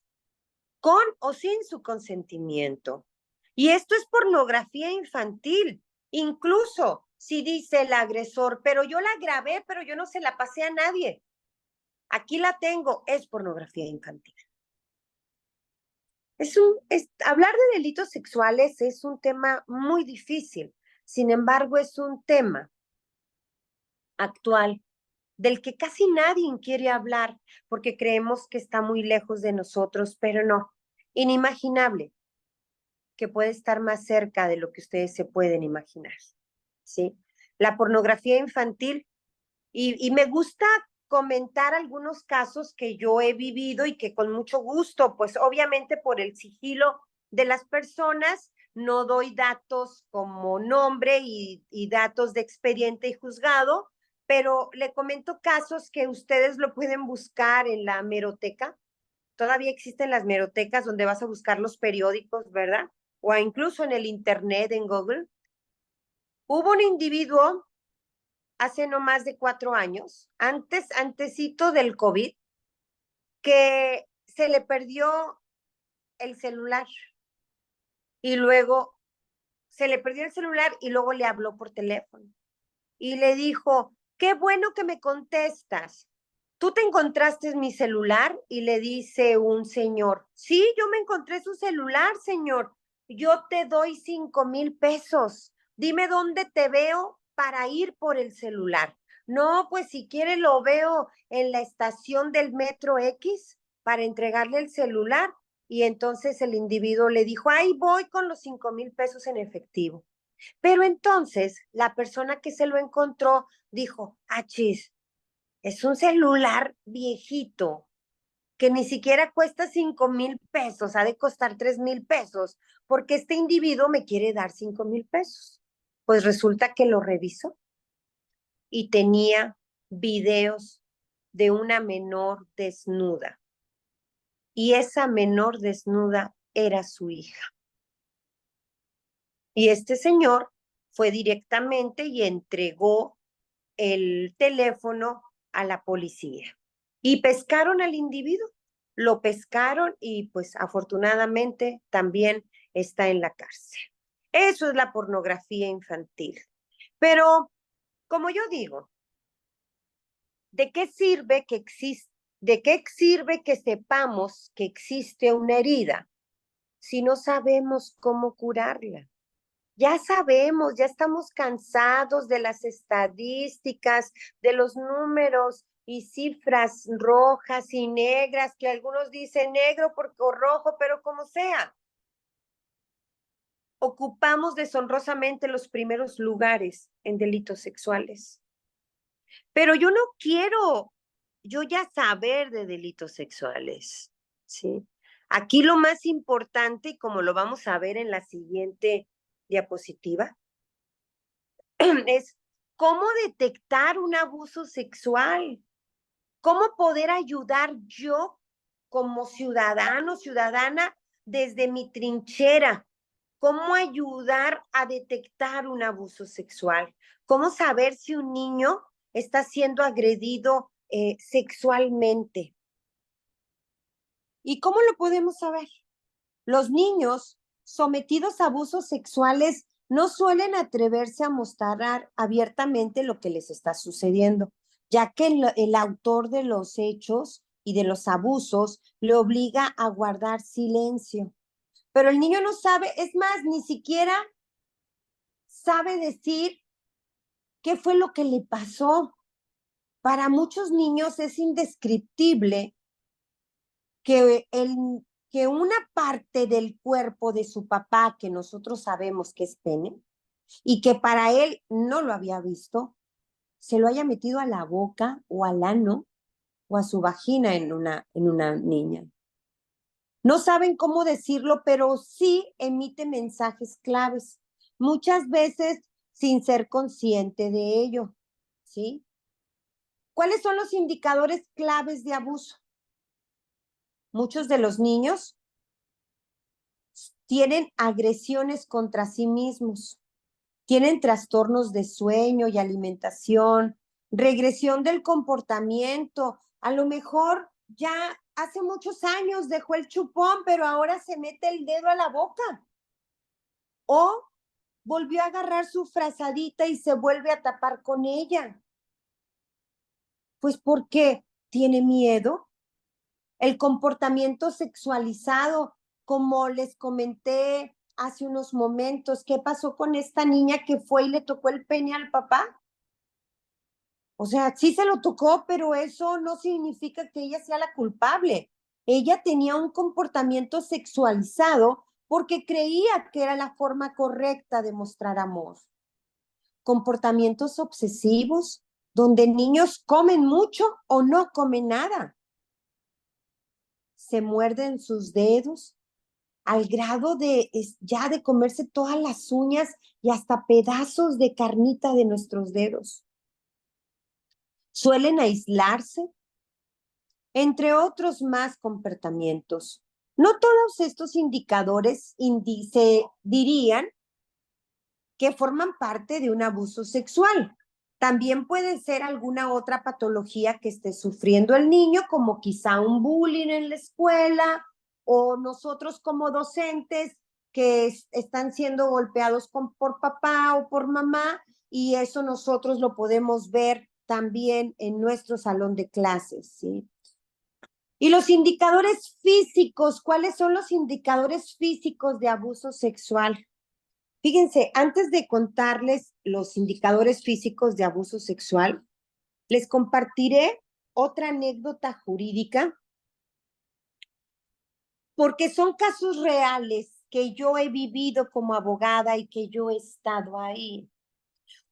con o sin su consentimiento. Y esto es pornografía infantil. Incluso si dice el agresor, pero yo la grabé, pero yo no se la pasé a nadie. Aquí la tengo, es pornografía infantil. Hablar de delitos sexuales es un tema muy difícil. Sin embargo, es un tema actual del que casi nadie quiere hablar porque creemos que está muy lejos de nosotros, pero no, inimaginable que puede estar más cerca de lo que ustedes se pueden imaginar, ¿sí? La pornografía infantil, y me gusta comentar algunos casos que yo he vivido y que con mucho gusto, pues obviamente por el sigilo de las personas, no doy datos como nombre y datos de expediente y juzgado, pero le comento casos que ustedes lo pueden buscar en la hemeroteca. Todavía existen las hemerotecas donde vas a buscar los periódicos, ¿verdad? O incluso en el internet, en Google. Hubo un individuo hace no más de 4 años, antesito del COVID, que se le perdió el celular y luego se le perdió el celular y luego le habló por teléfono y le dijo, qué bueno que me contestas. ¿Tú te encontraste mi celular? Y le dice un señor, sí, yo me encontré su celular, señor. Yo te doy 5,000 pesos. Dime dónde te veo para ir por el celular. No, pues si quiere lo veo en la estación del Metro X para entregarle el celular. Y entonces el individuo le dijo, ahí voy con los 5,000 pesos en efectivo. Pero entonces la persona que se lo encontró dijo, chis, es un celular viejito que ni siquiera cuesta 5,000 pesos, ha de costar 3,000 pesos, porque este individuo me quiere dar 5,000 pesos. Pues resulta que lo revisó y tenía videos de una menor desnuda. Y esa menor desnuda era su hija. Y este señor fue directamente y entregó el teléfono a la policía. Y pescaron al individuo, lo pescaron y pues afortunadamente también está en la cárcel. Eso es la pornografía infantil. Pero, como yo digo, ¿de qué sirve que sepamos que existe una herida si no sabemos cómo curarla? Ya sabemos, ya estamos cansados de las estadísticas, de los números y cifras rojas y negras, que algunos dicen negro o rojo, pero como sea. Ocupamos deshonrosamente los primeros lugares en delitos sexuales. Pero yo no quiero yo ya saber de delitos sexuales, ¿sí? Aquí lo más importante, y como lo vamos a ver en la siguiente diapositiva, es cómo detectar un abuso sexual, cómo poder ayudar yo como ciudadano, ciudadana, desde mi trinchera, cómo ayudar a detectar un abuso sexual, cómo saber si un niño está siendo agredido sexualmente. ¿Y cómo lo podemos saber? Los niños sometidos a abusos sexuales no suelen atreverse a mostrar abiertamente lo que les está sucediendo, ya que el autor de los hechos y de los abusos le obliga a guardar silencio. Pero el niño no sabe, es más, ni siquiera sabe decir qué fue lo que le pasó. Para muchos niños es indescriptible que una parte del cuerpo de su papá, que nosotros sabemos que es pene, y que para él no lo había visto, se lo haya metido a la boca o al ano o a su vagina en una niña. No saben cómo decirlo, pero sí emite mensajes claves, muchas veces sin ser consciente de ello, ¿sí? ¿Cuáles son los indicadores claves de abuso? Muchos de los niños tienen agresiones contra sí mismos, tienen trastornos de sueño y alimentación, regresión del comportamiento. A lo mejor ya hace muchos años dejó el chupón, pero ahora se mete el dedo a la boca. O volvió a agarrar su frazadita y se vuelve a tapar con ella. Pues porque tiene miedo. El comportamiento sexualizado, como les comenté hace unos momentos, ¿qué pasó con esta niña que fue y le tocó el pene al papá? O sea, sí se lo tocó, pero eso no significa que ella sea la culpable. Ella tenía un comportamiento sexualizado porque creía que era la forma correcta de mostrar amor. Comportamientos obsesivos, donde niños comen mucho o no comen nada. Se muerden sus dedos al grado de ya de comerse todas las uñas y hasta pedazos de carnita de nuestros dedos. Suelen aislarse, entre otros más comportamientos. No todos estos indicadores se dirían que forman parte de un abuso sexual. También puede ser alguna otra patología que esté sufriendo el niño, como quizá un bullying en la escuela, o nosotros como docentes que están siendo golpeados por papá o por mamá, y eso nosotros lo podemos ver también en nuestro salón de clases, ¿sí? Y los indicadores físicos, ¿cuáles son los indicadores físicos de abuso sexual? Fíjense, antes de contarles los indicadores físicos de abuso sexual, les compartiré otra anécdota jurídica, porque son casos reales que yo he vivido como abogada y que yo he estado ahí.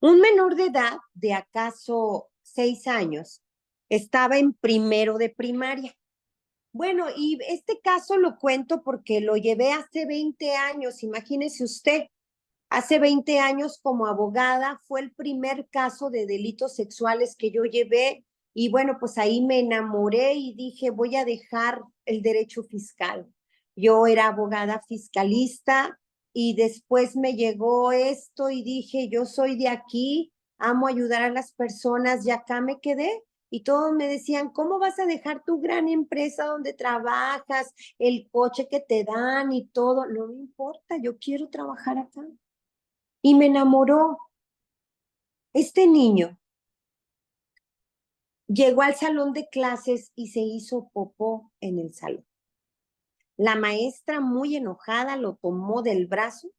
Un menor de edad, de acaso 6 años, estaba en primero de primaria. Bueno, y este caso lo cuento porque lo llevé hace 20 años, imagínese usted. Hace 20 años como abogada fue el primer caso de delitos sexuales que yo llevé y bueno, pues ahí me enamoré y dije, voy a dejar el derecho fiscal. Yo era abogada fiscalista y después me llegó esto y dije, yo soy de aquí, amo ayudar a las personas y acá me quedé. Y todos me decían, ¿cómo vas a dejar tu gran empresa donde trabajas, el coche que te dan y todo? No me importa, yo quiero trabajar acá. Y me enamoró. Este niño llegó al salón de clases y se hizo popó en el salón. La maestra, muy enojada, lo tomó del brazo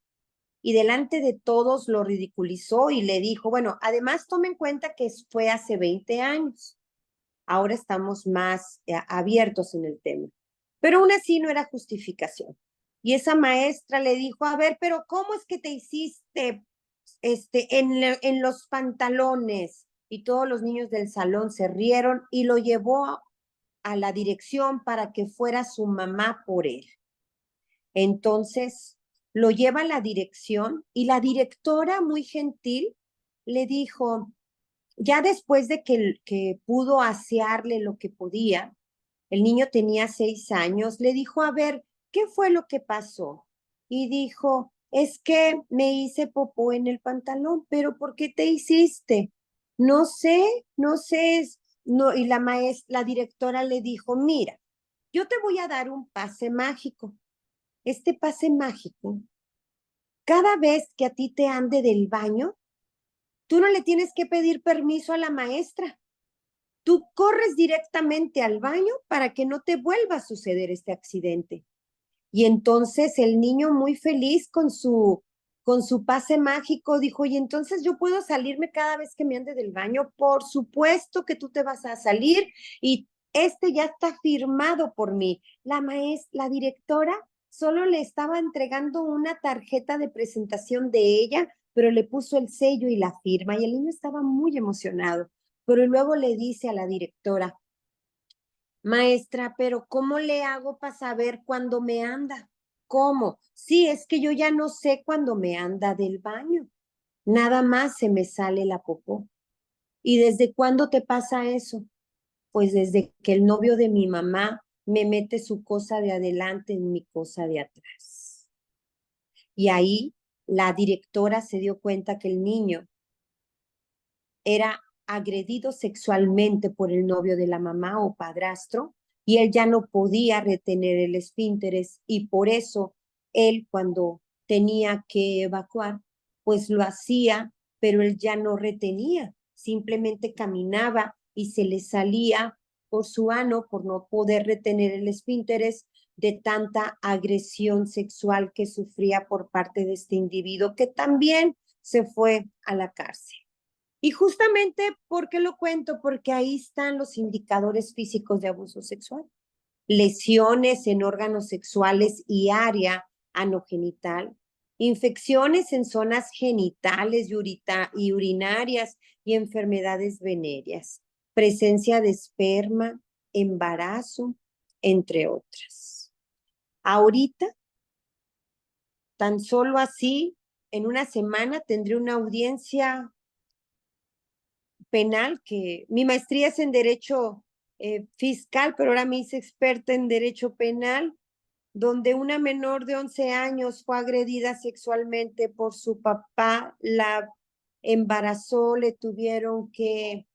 y delante de todos lo ridiculizó y le dijo, bueno, además tome en cuenta que fue hace 20 años. Ahora estamos más abiertos en el tema. Pero aún así no era justificación. Y esa maestra le dijo, a ver, pero ¿cómo es que te hiciste en los pantalones? Y todos los niños del salón se rieron y lo llevó a la dirección para que fuera su mamá por él. Entonces lo lleva a la dirección y la directora, muy gentil, le dijo, ya después de que pudo asearle lo que podía, El niño tenía 6 años, le dijo, a ver, ¿qué fue lo que pasó? Y dijo, es que me hice popó en el pantalón, pero ¿por qué te hiciste? No sé, no sé, no, y la directora le dijo, mira, yo te voy a dar un pase mágico. Este pase mágico, cada vez que a ti te ande del baño, tú no le tienes que pedir permiso a la maestra. Tú corres directamente al baño para que no te vuelva a suceder este accidente. Y entonces el niño muy feliz con su pase mágico dijo, y entonces yo puedo salirme cada vez que me ande del baño. Por supuesto que tú te vas a salir y este ya está firmado por mí. La directora solo le estaba entregando una tarjeta de presentación de ella, pero le puso el sello y la firma y el niño estaba muy emocionado. Pero luego le dice a la directora, maestra, pero ¿cómo le hago para saber cuándo me anda? ¿Cómo? Sí, es que yo ya no sé cuándo me anda del baño. Nada más se me sale la popó. ¿Y desde cuándo te pasa eso? Pues desde que el novio de mi mamá me mete su cosa de adelante en mi cosa de atrás. Y ahí la directora se dio cuenta que el niño era agredido sexualmente por el novio de la mamá o padrastro y él ya no podía retener el esfínteres y por eso él cuando tenía que evacuar, pues lo hacía, pero él ya no retenía, simplemente caminaba y se le salía por su ano por no poder retener el esfínteres de tanta agresión sexual que sufría por parte de este individuo que también se fue a la cárcel. Y justamente, ¿por qué lo cuento? Porque ahí están los indicadores físicos de abuso sexual. Lesiones en órganos sexuales y área anogenital, infecciones en zonas genitales y urinarias y enfermedades venéreas, presencia de esperma, embarazo, entre otras. Ahorita, tan solo así, en una semana tendré una audiencia penal, que mi maestría es en derecho fiscal, pero ahora me hice experta en derecho penal, donde una menor de 11 años fue agredida sexualmente por su papá, la embarazó, le tuvieron que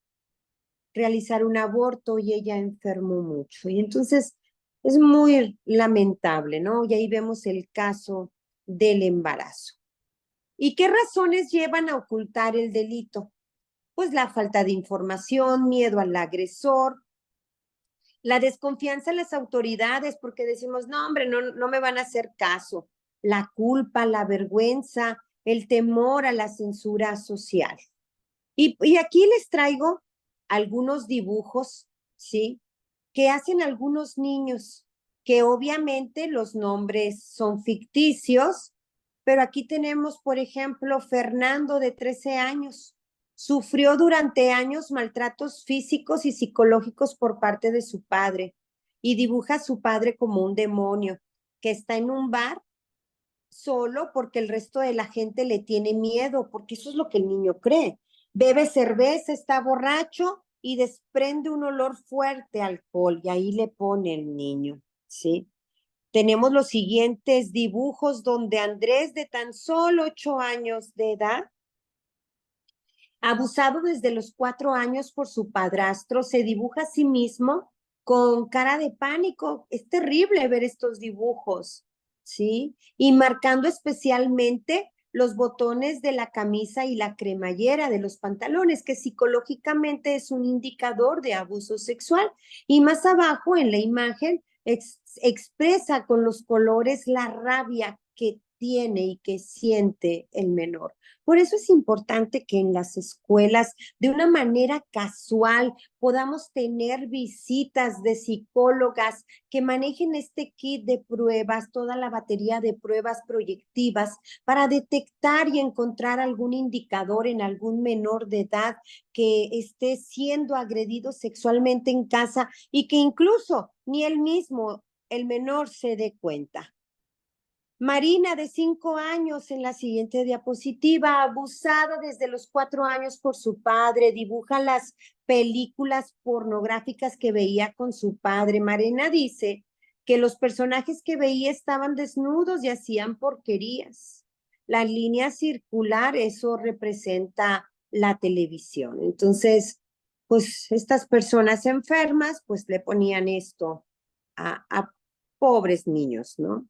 realizar un aborto y ella enfermó mucho. Y entonces es muy lamentable, ¿no? Y ahí vemos el caso del embarazo. ¿Y qué razones llevan a ocultar el delito? Pues la falta de información, miedo al agresor, la desconfianza en las autoridades porque decimos, no, hombre, no me van a hacer caso, la culpa, la vergüenza, el temor a la censura social. Y aquí les traigo algunos dibujos, ¿sí? Que hacen algunos niños, que obviamente los nombres son ficticios, pero aquí tenemos, por ejemplo, Fernando de 13 años. Sufrió durante años maltratos físicos y psicológicos por parte de su padre y dibuja a su padre como un demonio que está en un bar solo porque el resto de la gente le tiene miedo, porque eso es lo que el niño cree. Bebe cerveza, está borracho y desprende un olor fuerte a alcohol y ahí le pone el niño, ¿sí? Tenemos los siguientes dibujos donde Andrés, de tan solo 8 años de edad, abusado desde los 4 años por su padrastro, se dibuja a sí mismo con cara de pánico. Es terrible ver estos dibujos, ¿sí? Y marcando especialmente los botones de la camisa y la cremallera de los pantalones, que psicológicamente es un indicador de abuso sexual. Y más abajo en la imagen expresa con los colores la rabia que tiene y que siente el menor. Por eso es importante que en las escuelas, de una manera casual, podamos tener visitas de psicólogas que manejen este kit de pruebas, toda la batería de pruebas proyectivas para detectar y encontrar algún indicador en algún menor de edad que esté siendo agredido sexualmente en casa y que incluso ni él mismo, el menor, se dé cuenta. Marina, de 5 años, en la siguiente diapositiva, abusada desde los 4 años por su padre, dibuja las películas pornográficas que veía con su padre. Marina dice que los personajes que veía estaban desnudos y hacían porquerías. La línea circular, eso representa la televisión. Entonces, pues estas personas enfermas, pues le ponían esto a pobres niños, ¿no?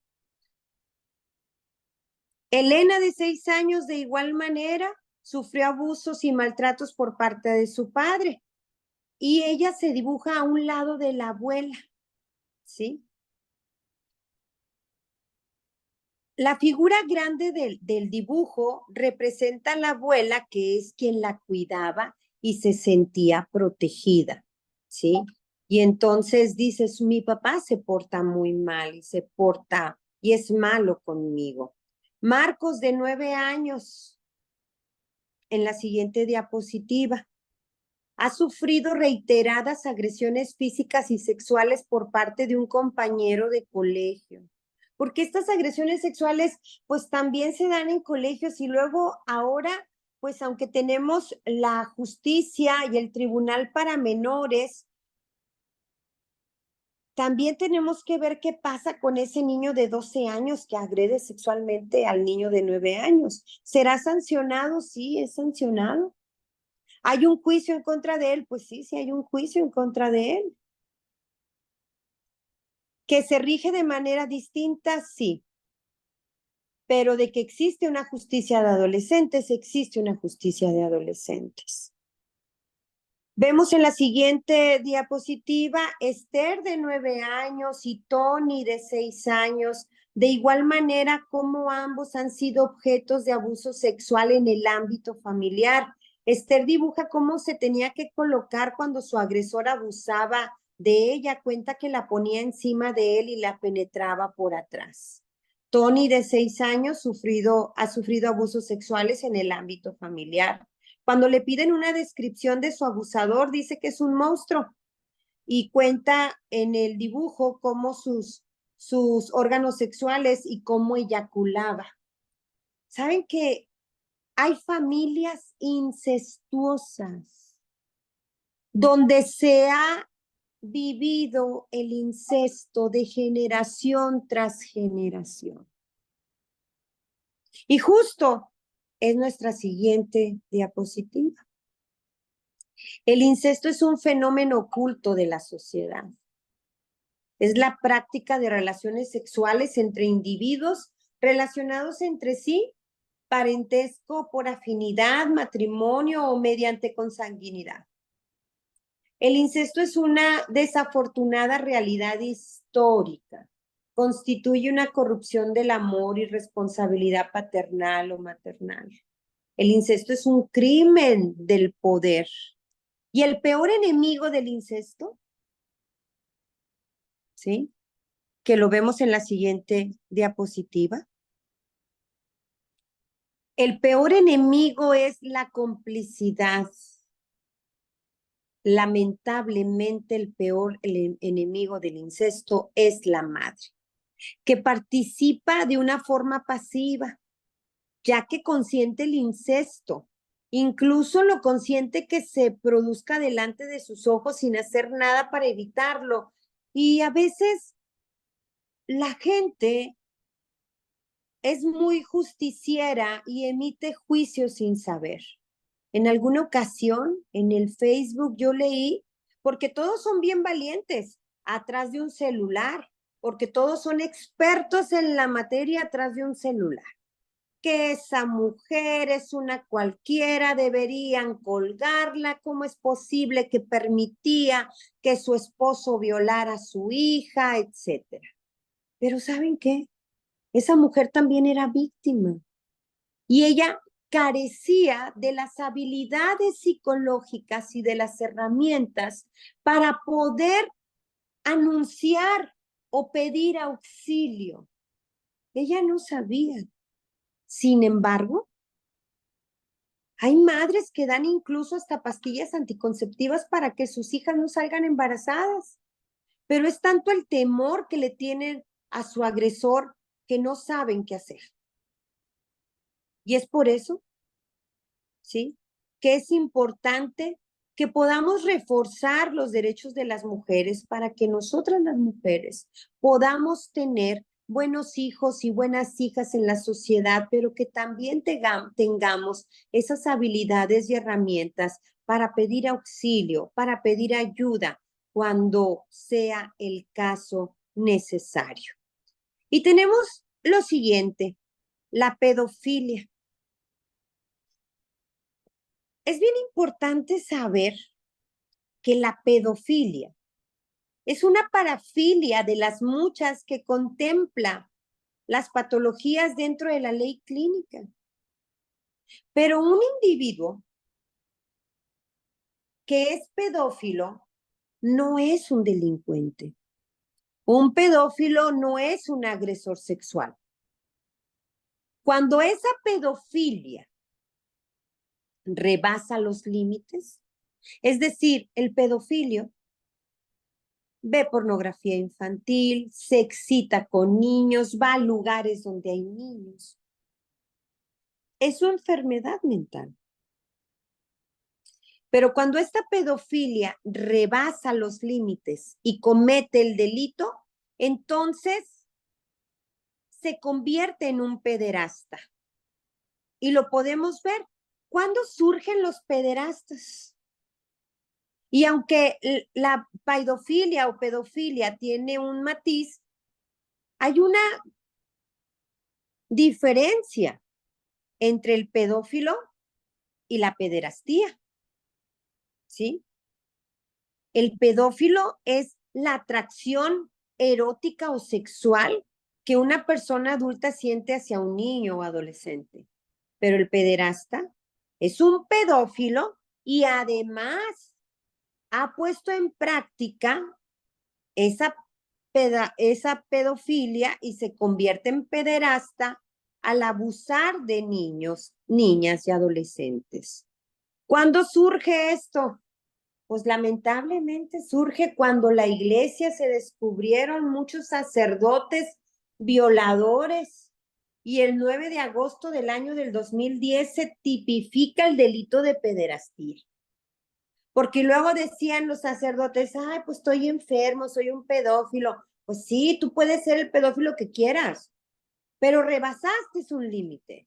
Elena, de 6 años, de igual manera, sufrió abusos y maltratos por parte de su padre. Y ella se dibuja a un lado de la abuela, ¿sí? La figura grande del dibujo representa a la abuela, que es quien la cuidaba y se sentía protegida, ¿sí? Y entonces dices, mi papá se porta muy mal y es malo conmigo. Marcos, de 9 años, en la siguiente diapositiva, ha sufrido reiteradas agresiones físicas y sexuales por parte de un compañero de colegio. Porque estas agresiones sexuales pues también se dan en colegios y luego ahora pues aunque tenemos la justicia y el tribunal para menores, también tenemos que ver qué pasa con ese niño de 12 años que agrede sexualmente al niño de 9 años. ¿Será sancionado? Sí, es sancionado. ¿Hay un juicio en contra de él? Pues sí, sí hay un juicio en contra de él. ¿Que se rige de manera distinta? Sí. Pero de que existe una justicia de adolescentes, existe una justicia de adolescentes. Vemos en la siguiente diapositiva Esther, de 9 años, y Tony, de 6 años. De igual manera, como ambos han sido objetos de abuso sexual en el ámbito familiar. Esther dibuja cómo se tenía que colocar cuando su agresor abusaba de ella. Cuenta que la ponía encima de él y la penetraba por atrás. Tony, de 6 años, ha sufrido abusos sexuales en el ámbito familiar. Cuando le piden una descripción de su abusador, dice que es un monstruo y cuenta en el dibujo cómo sus órganos sexuales y cómo eyaculaba. ¿Saben que hay familias incestuosas donde se ha vivido el incesto de generación tras generación? Y justo es nuestra siguiente diapositiva. El incesto es un fenómeno oculto de la sociedad. Es la práctica de relaciones sexuales entre individuos relacionados entre sí, parentesco por afinidad, matrimonio o mediante consanguinidad. El incesto es una desafortunada realidad histórica. Constituye una corrupción del amor y responsabilidad paternal o maternal. El incesto es un crimen del poder. Y el peor enemigo del incesto, ¿sí? Que lo vemos en la siguiente diapositiva. El peor enemigo es la complicidad. Lamentablemente, el peor enemigo del incesto es la madre, que participa de una forma pasiva, ya que consiente el incesto. Incluso lo consiente que se produzca delante de sus ojos sin hacer nada para evitarlo. Y a veces la gente es muy justiciera y emite juicios sin saber. En alguna ocasión, en el Facebook, yo leí, porque todos son bien valientes atrás de un celular, porque todos son expertos en la materia atrás de un celular, que esa mujer es una cualquiera, deberían colgarla, ¿cómo es posible que permitía que su esposo violara a su hija, etcétera? Pero ¿saben qué? Esa mujer también era víctima y ella carecía de las habilidades psicológicas y de las herramientas para poder anunciar o pedir auxilio. Ella no sabía. Sin embargo, hay madres que dan incluso hasta pastillas anticonceptivas para que sus hijas no salgan embarazadas. Pero es tanto el temor que le tienen a su agresor que no saben qué hacer. Y es por eso, ¿sí?, que es importante que podamos reforzar los derechos de las mujeres para que nosotras las mujeres podamos tener buenos hijos y buenas hijas en la sociedad, pero que también tengamos esas habilidades y herramientas para pedir auxilio, para pedir ayuda cuando sea el caso necesario. Y tenemos lo siguiente, la pedofilia. Es bien importante saber que la pedofilia es una parafilia de las muchas que contempla las patologías dentro de la ley clínica. Pero un individuo que es pedófilo no es un delincuente. Un pedófilo no es un agresor sexual. Cuando esa pedofilia rebasa los límites, es decir, el pedófilo ve pornografía infantil, se excita con niños, va a lugares donde hay niños. Es su enfermedad mental. Pero cuando esta pedofilia rebasa los límites y comete el delito, entonces se convierte en un pederasta. Y lo podemos ver. ¿Cuándo surgen los pederastas? Y aunque la paidofilia o pedofilia tiene un matiz, hay una diferencia entre el pedófilo y la pederastía, ¿sí? El pedófilo es la atracción erótica o sexual que una persona adulta siente hacia un niño o adolescente. Pero el pederasta es un pedófilo y además ha puesto en práctica esa pedofilia y se convierte en pederasta al abusar de niños, niñas y adolescentes. ¿Cuándo surge esto? Pues lamentablemente surge cuando la iglesia se descubrieron muchos sacerdotes violadores y el 9 de agosto del año del 2010 se tipifica el delito de pederastía. Porque luego decían los sacerdotes, ay, pues estoy enfermo, soy un pedófilo. Pues sí, tú puedes ser el pedófilo que quieras, pero rebasaste un límite.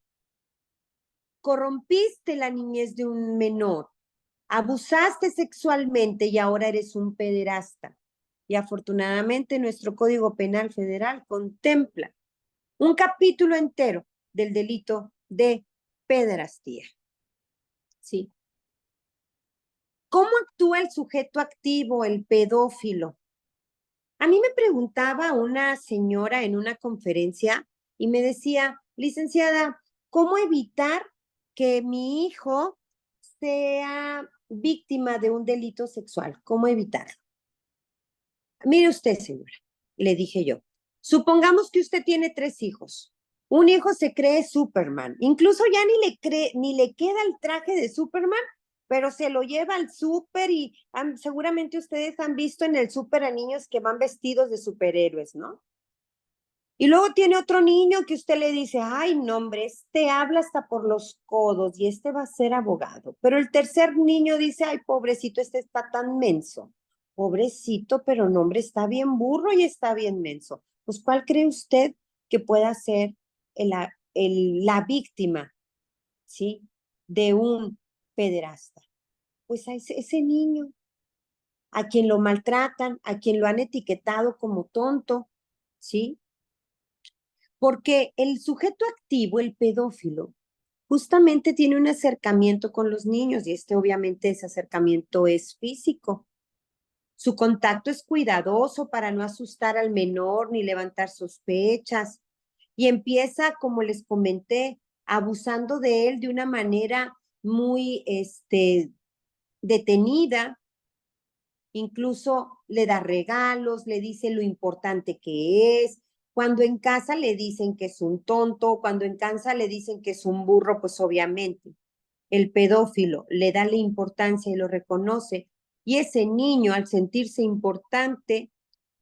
Corrompiste la niñez de un menor, abusaste sexualmente y ahora eres un pederasta. Y afortunadamente nuestro Código Penal Federal contempla un capítulo entero del delito de pederastía. ¿Sí? ¿Cómo actúa el sujeto activo, el pedófilo? A mí me preguntaba una señora en una conferencia y me decía, licenciada, ¿cómo evitar que mi hijo sea víctima de un delito sexual? ¿Cómo evitarlo? Mire usted, señora, le dije yo, supongamos que usted tiene 3 hijos. Un hijo se cree Superman, incluso ya ni le queda el traje de Superman, pero se lo lleva al súper y seguramente ustedes han visto en el súper a niños que van vestidos de superhéroes, ¿no? Y luego tiene otro niño que usted le dice, ay, no, hombre, este habla hasta por los codos y este va a ser abogado. Pero el tercer niño dice, ay, pobrecito, este está tan menso. Pobrecito, pero no, hombre, está bien burro y está bien menso. Pues, ¿cuál cree usted que pueda ser la víctima, ¿sí?, de un pederasta? Pues a ese niño, a quien lo maltratan, a quien lo han etiquetado como tonto, ¿sí? Porque el sujeto activo, el pedófilo, justamente tiene un acercamiento con los niños y obviamente ese acercamiento es físico. Su contacto es cuidadoso para no asustar al menor ni levantar sospechas y empieza, como les comenté, abusando de él de una manera muy detenida. Incluso le da regalos, le dice lo importante que es. Cuando en casa le dicen que es un tonto, cuando en casa le dicen que es un burro, pues obviamente el pedófilo le da la importancia y lo reconoce. Y ese niño, al sentirse importante,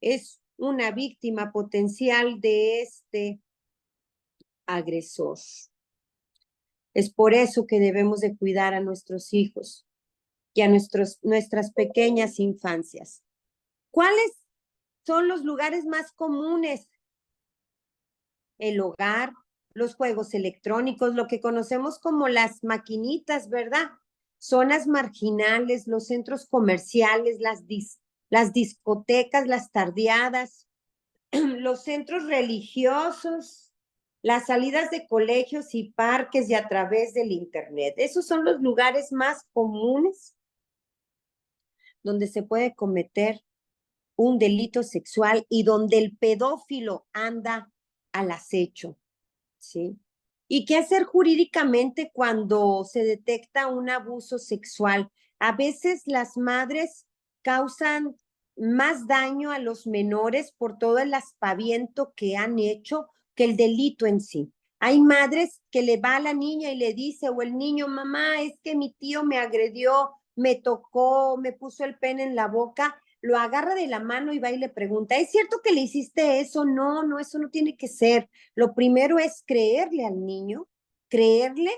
es una víctima potencial de este agresor. Es por eso que debemos de cuidar a nuestros hijos y a nuestras pequeñas infancias. ¿Cuáles son los lugares más comunes? El hogar, los juegos electrónicos, lo que conocemos como las maquinitas, ¿verdad? Zonas marginales, los centros comerciales, las discotecas, las tardeadas, los centros religiosos, las salidas de colegios y parques y a través del internet. Esos son los lugares más comunes donde se puede cometer un delito sexual y donde el pedófilo anda al acecho, ¿sí? ¿Y qué hacer jurídicamente cuando se detecta un abuso sexual? A veces las madres causan más daño a los menores por todo el aspaviento que han hecho que el delito en sí. Hay madres que le va a la niña y le dice, o el niño, mamá, es que mi tío me agredió, me tocó, me puso el pene en la boca, lo agarra de la mano y va y le pregunta, ¿es cierto que le hiciste eso? No, no, eso no tiene que ser. Lo primero es creerle al niño, creerle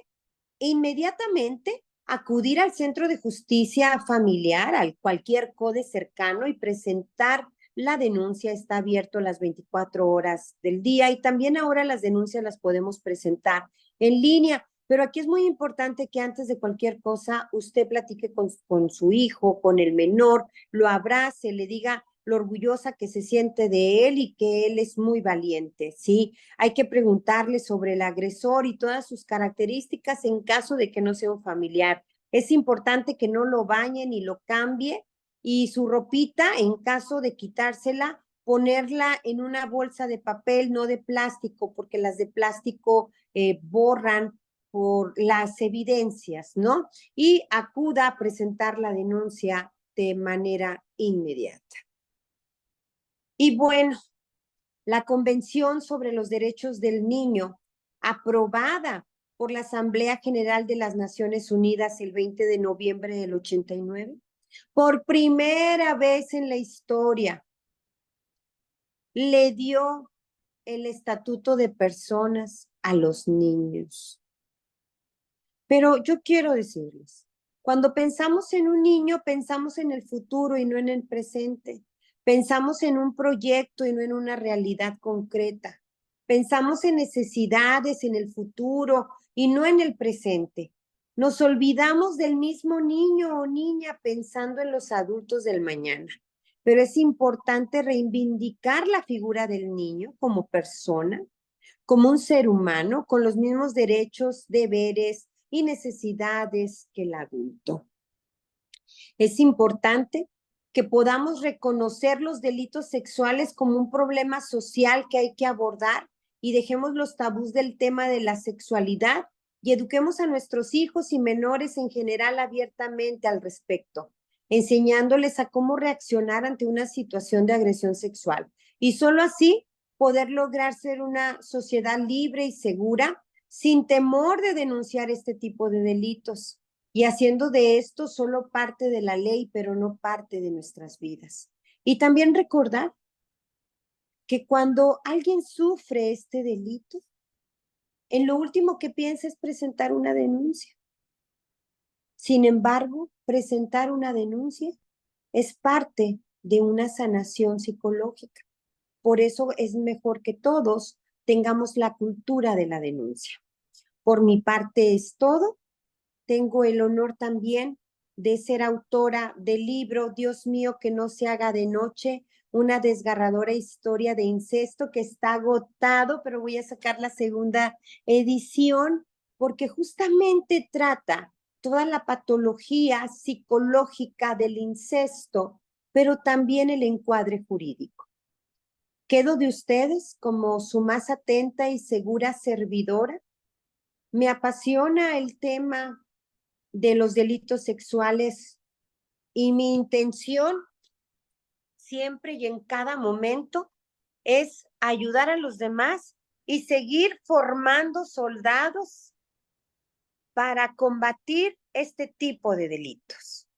e inmediatamente acudir al centro de justicia familiar, al cualquier CODE cercano y presentar la denuncia. Está abierto las 24 horas del día y también ahora las denuncias las podemos presentar en línea. Pero aquí es muy importante que antes de cualquier cosa usted platique con su hijo, con el menor, lo abrace, le diga lo orgullosa que se siente de él y que él es muy valiente, ¿sí? Hay que preguntarle sobre el agresor y todas sus características en caso de que no sea un familiar. Es importante que no lo bañe ni lo cambie y su ropita, en caso de quitársela, ponerla en una bolsa de papel, no de plástico, porque las de plástico borran por las evidencias, ¿no? Y acuda a presentar la denuncia de manera inmediata. Y bueno, la Convención sobre los Derechos del Niño, aprobada por la Asamblea General de las Naciones Unidas el 20 de noviembre del 89, por primera vez en la historia, le dio el estatuto de personas a los niños. Pero yo quiero decirles, cuando pensamos en un niño, pensamos en el futuro y no en el presente. Pensamos en un proyecto y no en una realidad concreta. Pensamos en necesidades, en el futuro y no en el presente. Nos olvidamos del mismo niño o niña pensando en los adultos del mañana. Pero es importante reivindicar la figura del niño como persona, como un ser humano con los mismos derechos, deberes y necesidades que el adulto. Es importante que podamos reconocer los delitos sexuales como un problema social que hay que abordar y dejemos los tabús del tema de la sexualidad y eduquemos a nuestros hijos y menores en general abiertamente al respecto, enseñándoles a cómo reaccionar ante una situación de agresión sexual. Y solo así poder lograr ser una sociedad libre y segura sin temor de denunciar este tipo de delitos y haciendo de esto solo parte de la ley, pero no parte de nuestras vidas. Y también recordar que cuando alguien sufre este delito, en lo último que piensa es presentar una denuncia. Sin embargo, presentar una denuncia es parte de una sanación psicológica. Por eso es mejor que todos tengamos la cultura de la denuncia. Por mi parte es todo. Tengo el honor también de ser autora del libro Dios mío, que no se haga de noche, una desgarradora historia de incesto, que está agotado, pero voy a sacar la segunda edición porque justamente trata toda la patología psicológica del incesto, pero también el encuadre jurídico. Quedo de ustedes como su más atenta y segura servidora. Me apasiona el tema de los delitos sexuales y mi intención siempre y en cada momento es ayudar a los demás y seguir formando soldados para combatir este tipo de delitos.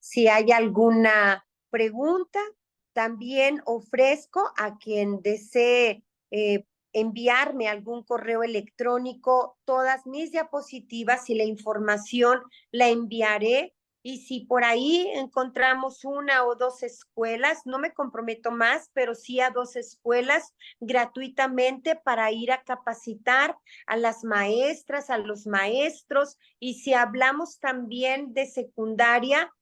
Si hay alguna pregunta, también ofrezco a quien desee enviarme algún correo electrónico, todas mis diapositivas y la información la enviaré. Y si por ahí encontramos una o dos escuelas, no me comprometo más, pero sí a 2 escuelas gratuitamente para ir a capacitar a las maestras, a los maestros. Y si hablamos también de secundaria,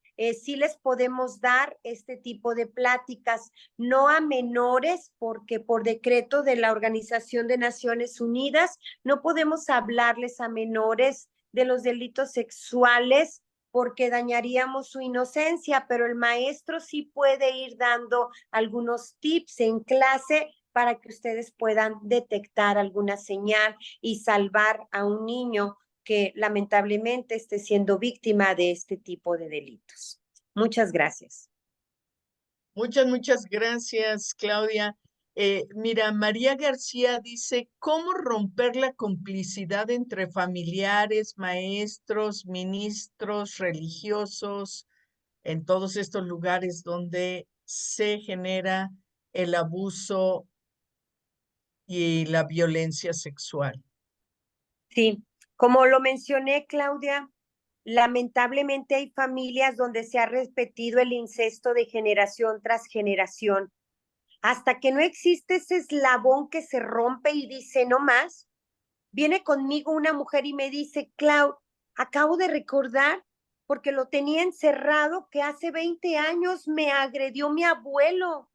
sí les podemos dar este tipo de pláticas, no a menores, porque por decreto de la Organización de Naciones Unidas no podemos hablarles a menores de los delitos sexuales porque dañaríamos su inocencia, pero el maestro sí puede ir dando algunos tips en clase para que ustedes puedan detectar alguna señal y salvar a un niño que lamentablemente esté siendo víctima de este tipo de delitos. Muchas gracias. Muchas gracias, Claudia. Mira, María García dice, ¿cómo romper la complicidad entre familiares, maestros, ministros, religiosos, en todos estos lugares donde se genera el abuso y la violencia sexual? Sí, como lo mencioné, Claudia, lamentablemente hay familias donde se ha repetido el incesto de generación tras generación. Hasta que no existe ese eslabón que se rompe y dice no más, viene conmigo una mujer y me dice, Clau, acabo de recordar, porque lo tenía encerrado, que hace 20 años me agredió mi abuelo,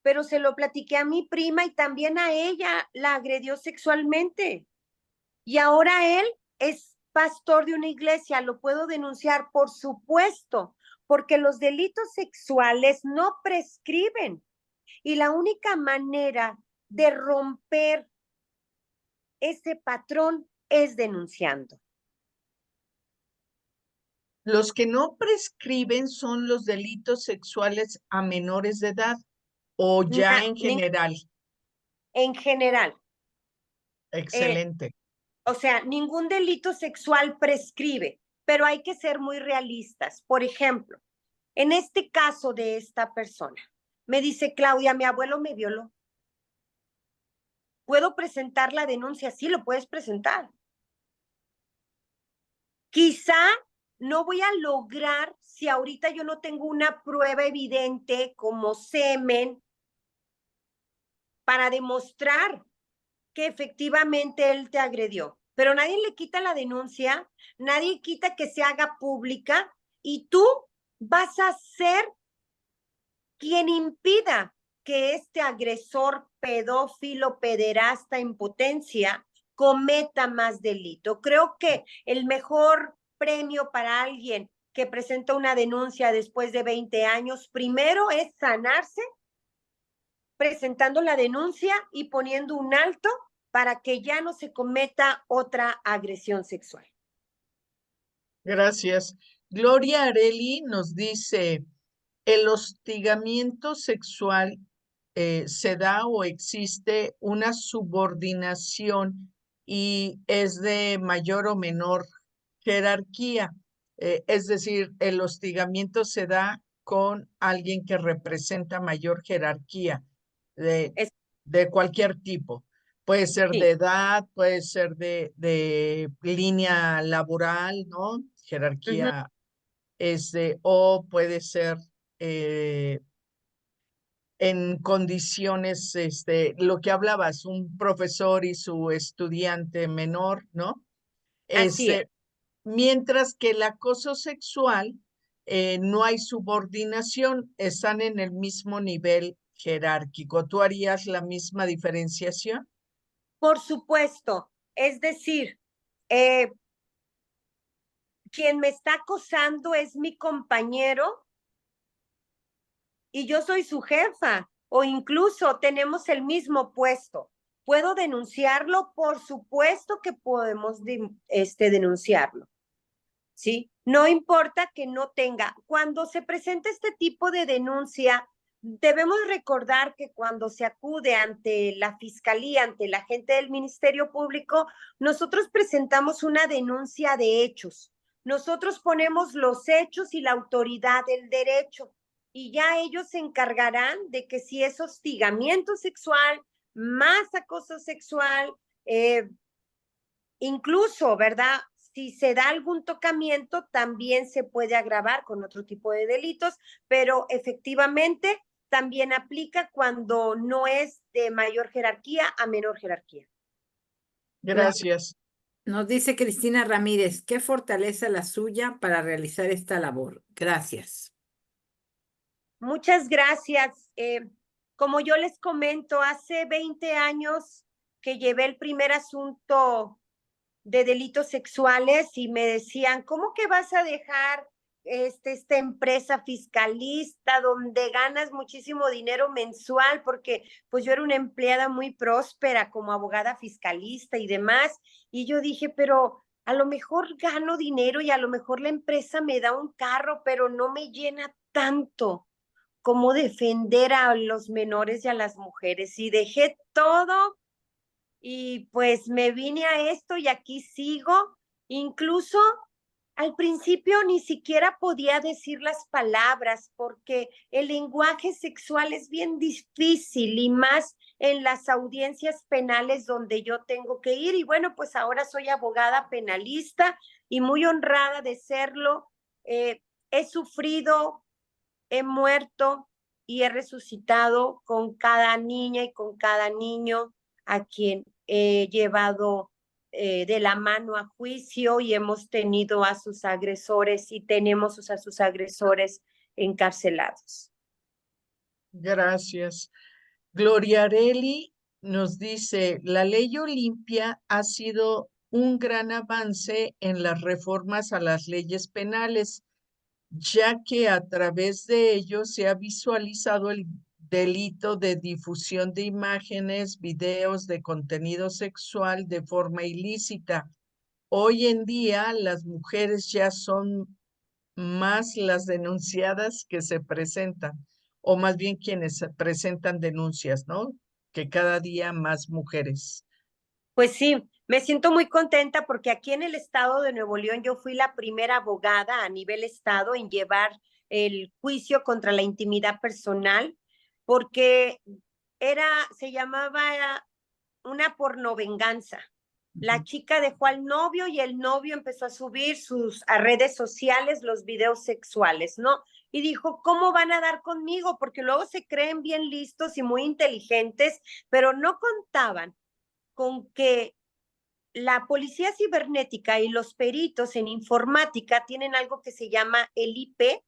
pero se lo platiqué a mi prima y también a ella la agredió sexualmente. Y ahora él es pastor de una iglesia, ¿lo puedo denunciar? Por supuesto, porque los delitos sexuales no prescriben. Y la única manera de romper ese patrón es denunciando. Los que no prescriben son los delitos sexuales a menores de edad o ya en general. En general. Excelente. O sea, ningún delito sexual prescribe, pero hay que ser muy realistas. Por ejemplo, en este caso de esta persona, me dice Claudia, mi abuelo me violó. ¿Puedo presentar la denuncia? Sí, lo puedes presentar. Quizá no voy a lograr, si ahorita yo no tengo una prueba evidente como semen, para demostrar que efectivamente él te agredió. Pero nadie le quita la denuncia, nadie quita que se haga pública y tú vas a ser quien impida que este agresor pedófilo, pederasta en potencia cometa más delito. Creo que el mejor premio para alguien que presenta una denuncia después de 20 años, primero es sanarse, presentando la denuncia y poniendo un alto para que ya no se cometa otra agresión sexual. Gracias. Gloria Areli nos dice, ¿el hostigamiento sexual se da o existe una subordinación y es de mayor o menor jerarquía? Es decir, el hostigamiento se da con alguien que representa mayor jerarquía de, Es, de cualquier tipo. Puede ser sí, de edad, puede ser de línea laboral, ¿no? Jerarquía, o puede ser en condiciones, lo que hablabas, un profesor y su estudiante menor, ¿no? así es. Mientras que el acoso sexual no hay subordinación, están en el mismo nivel jerárquico. ¿Tú harías la misma diferenciación? Por supuesto, es decir, eh, quien me está acosando es mi compañero y yo soy su jefa o incluso tenemos el mismo puesto. ¿Puedo denunciarlo? Por supuesto que podemos denunciarlo, ¿sí? No importa que no tenga. Cuando se presenta este tipo de denuncia, debemos recordar que cuando se acude ante la fiscalía, ante la gente del Ministerio Público, nosotros presentamos una denuncia de hechos. Nosotros ponemos los hechos y la autoridad del derecho y ya ellos se encargarán de que si es hostigamiento sexual, más acoso sexual, incluso, ¿verdad? Si se da algún tocamiento, también se puede agravar con otro tipo de delitos, pero efectivamente también aplica cuando no es de mayor jerarquía a menor jerarquía. Gracias. Nos dice Cristina Ramírez, qué fortaleza la suya para realizar esta labor. Gracias. Muchas gracias. Como yo les comento, hace 20 años que llevé el primer asunto de delitos sexuales y me decían, ¿cómo que vas a dejar esta empresa fiscalista donde ganas muchísimo dinero mensual? Porque pues yo era una empleada muy próspera como abogada fiscalista y demás. Y yo dije, pero a lo mejor gano dinero y a lo mejor la empresa me da un carro, pero no me llena tanto como defender a los menores y a las mujeres. Y dejé todo y pues me vine a esto y aquí sigo. Incluso al principio ni siquiera podía decir las palabras porque el lenguaje sexual es bien difícil y más en las audiencias penales donde yo tengo que ir. Y bueno, pues ahora soy abogada penalista y muy honrada de serlo. He sufrido, he muerto y he resucitado con cada niña y con cada niño a quien he llevado de la mano a juicio y hemos tenido a sus agresores y tenemos a sus agresores encarcelados. Gracias. Gloria Areli nos dice, la ley Olimpia ha sido un gran avance en las reformas a las leyes penales, ya que a través de ello se ha visualizado el delito de difusión de imágenes, videos de contenido sexual de forma ilícita. Hoy en día las mujeres ya son más las denunciadas que se presentan, o más bien quienes presentan denuncias, ¿no? Que cada día más mujeres. Pues sí, me siento muy contenta porque aquí en el estado de Nuevo León yo fui la primera abogada a nivel estado en llevar el juicio contra la intimidad personal porque se llamaba una pornovenganza. La chica dejó al novio y el novio empezó a subir a redes sociales los videos sexuales, ¿no? Y dijo, ¿cómo van a dar conmigo? Porque luego se creen bien listos y muy inteligentes, pero no contaban con que la policía cibernética y los peritos en informática tienen algo que se llama el IP,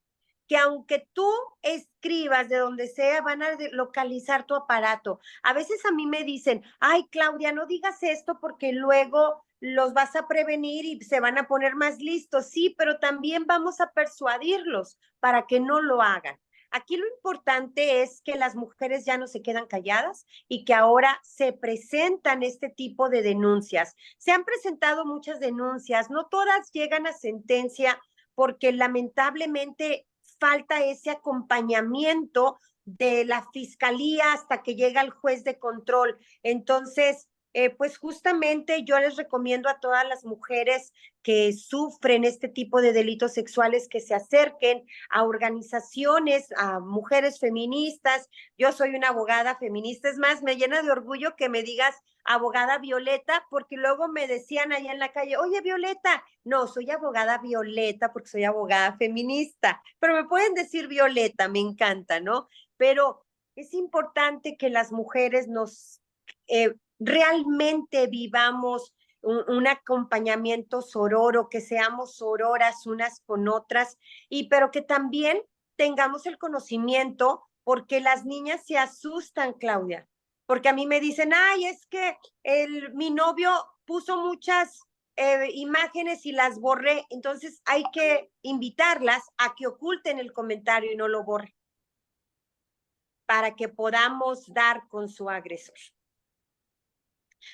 que aunque tú escribas de donde sea, van a localizar tu aparato. A veces a mí me dicen, ay, Claudia, no digas esto porque luego los vas a prevenir y se van a poner más listos. Sí, pero también vamos a persuadirlos para que no lo hagan. Aquí lo importante es que las mujeres ya no se quedan calladas y que ahora se presentan este tipo de denuncias. Se han presentado muchas denuncias, no todas llegan a sentencia porque lamentablemente falta ese acompañamiento de la fiscalía hasta que llega el juez de control. Entonces, pues justamente yo les recomiendo a todas las mujeres que sufren este tipo de delitos sexuales que se acerquen a organizaciones, a mujeres feministas. Yo soy una abogada feminista, es más, me llena de orgullo que me digas abogada Violeta, porque luego me decían allá en la calle, oye Violeta, no, soy abogada Violeta porque soy abogada feminista, pero me pueden decir Violeta, me encanta, ¿no? Pero es importante que las mujeres realmente vivamos un acompañamiento sororo, que seamos sororas unas con otras, pero que también tengamos el conocimiento, porque las niñas se asustan, Claudia, porque a mí me dicen, ay, es que mi novio puso muchas imágenes y las borré, entonces hay que invitarlas a que oculten el comentario y no lo borren, para que podamos dar con su agresor.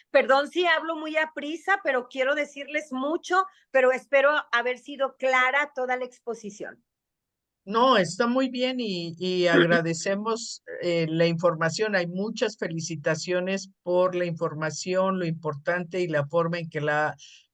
Perdón si hablo muy aprisa, pero quiero decirles mucho, pero espero haber sido clara toda la exposición. No, está muy bien y agradecemos la información. Hay muchas felicitaciones por la información, lo importante y la forma en que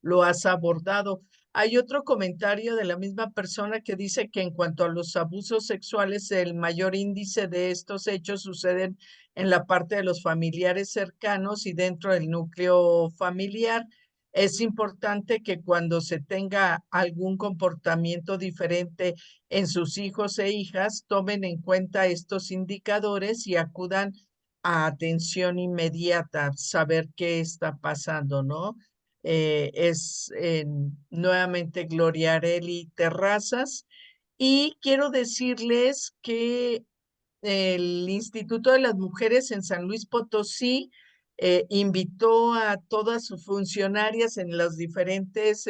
lo has abordado. Hay otro comentario de la misma persona que dice que en cuanto a los abusos sexuales, el mayor índice de estos hechos suceden en la parte de los familiares cercanos y dentro del núcleo familiar. Es importante que cuando se tenga algún comportamiento diferente en sus hijos e hijas, tomen en cuenta estos indicadores y acudan a atención inmediata, saber qué está pasando, ¿no? Nuevamente Gloria Areli Terrazas. Y quiero decirles que el Instituto de las Mujeres en San Luis Potosí invitó a todas sus funcionarias en los diferentes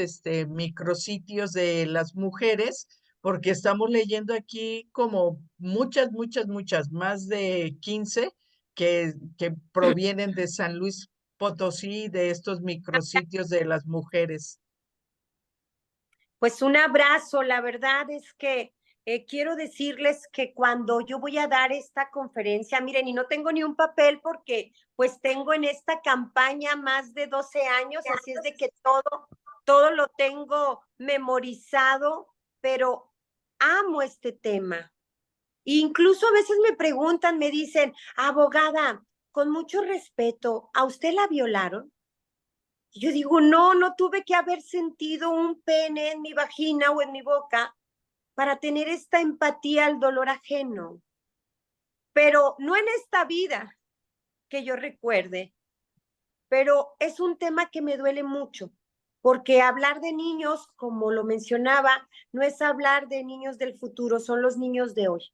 micrositios de las mujeres, porque estamos leyendo aquí como muchas, más de 15 que provienen de San Luis Potosí, de estos micrositios de las mujeres. Pues un abrazo, la verdad es que quiero decirles que cuando yo voy a dar esta conferencia, miren, y no tengo ni un papel porque pues tengo en esta campaña más de 12 años, así es de que todo lo tengo memorizado, pero amo este tema. Incluso a veces me preguntan, me dicen, abogada, con mucho respeto, ¿a usted la violaron? Y yo digo, no, no tuve que haber sentido un pene en mi vagina o en mi boca para tener esta empatía al dolor ajeno. Pero no en esta vida que yo recuerde, pero es un tema que me duele mucho, porque hablar de niños, como lo mencionaba, no es hablar de niños del futuro, son los niños de hoy.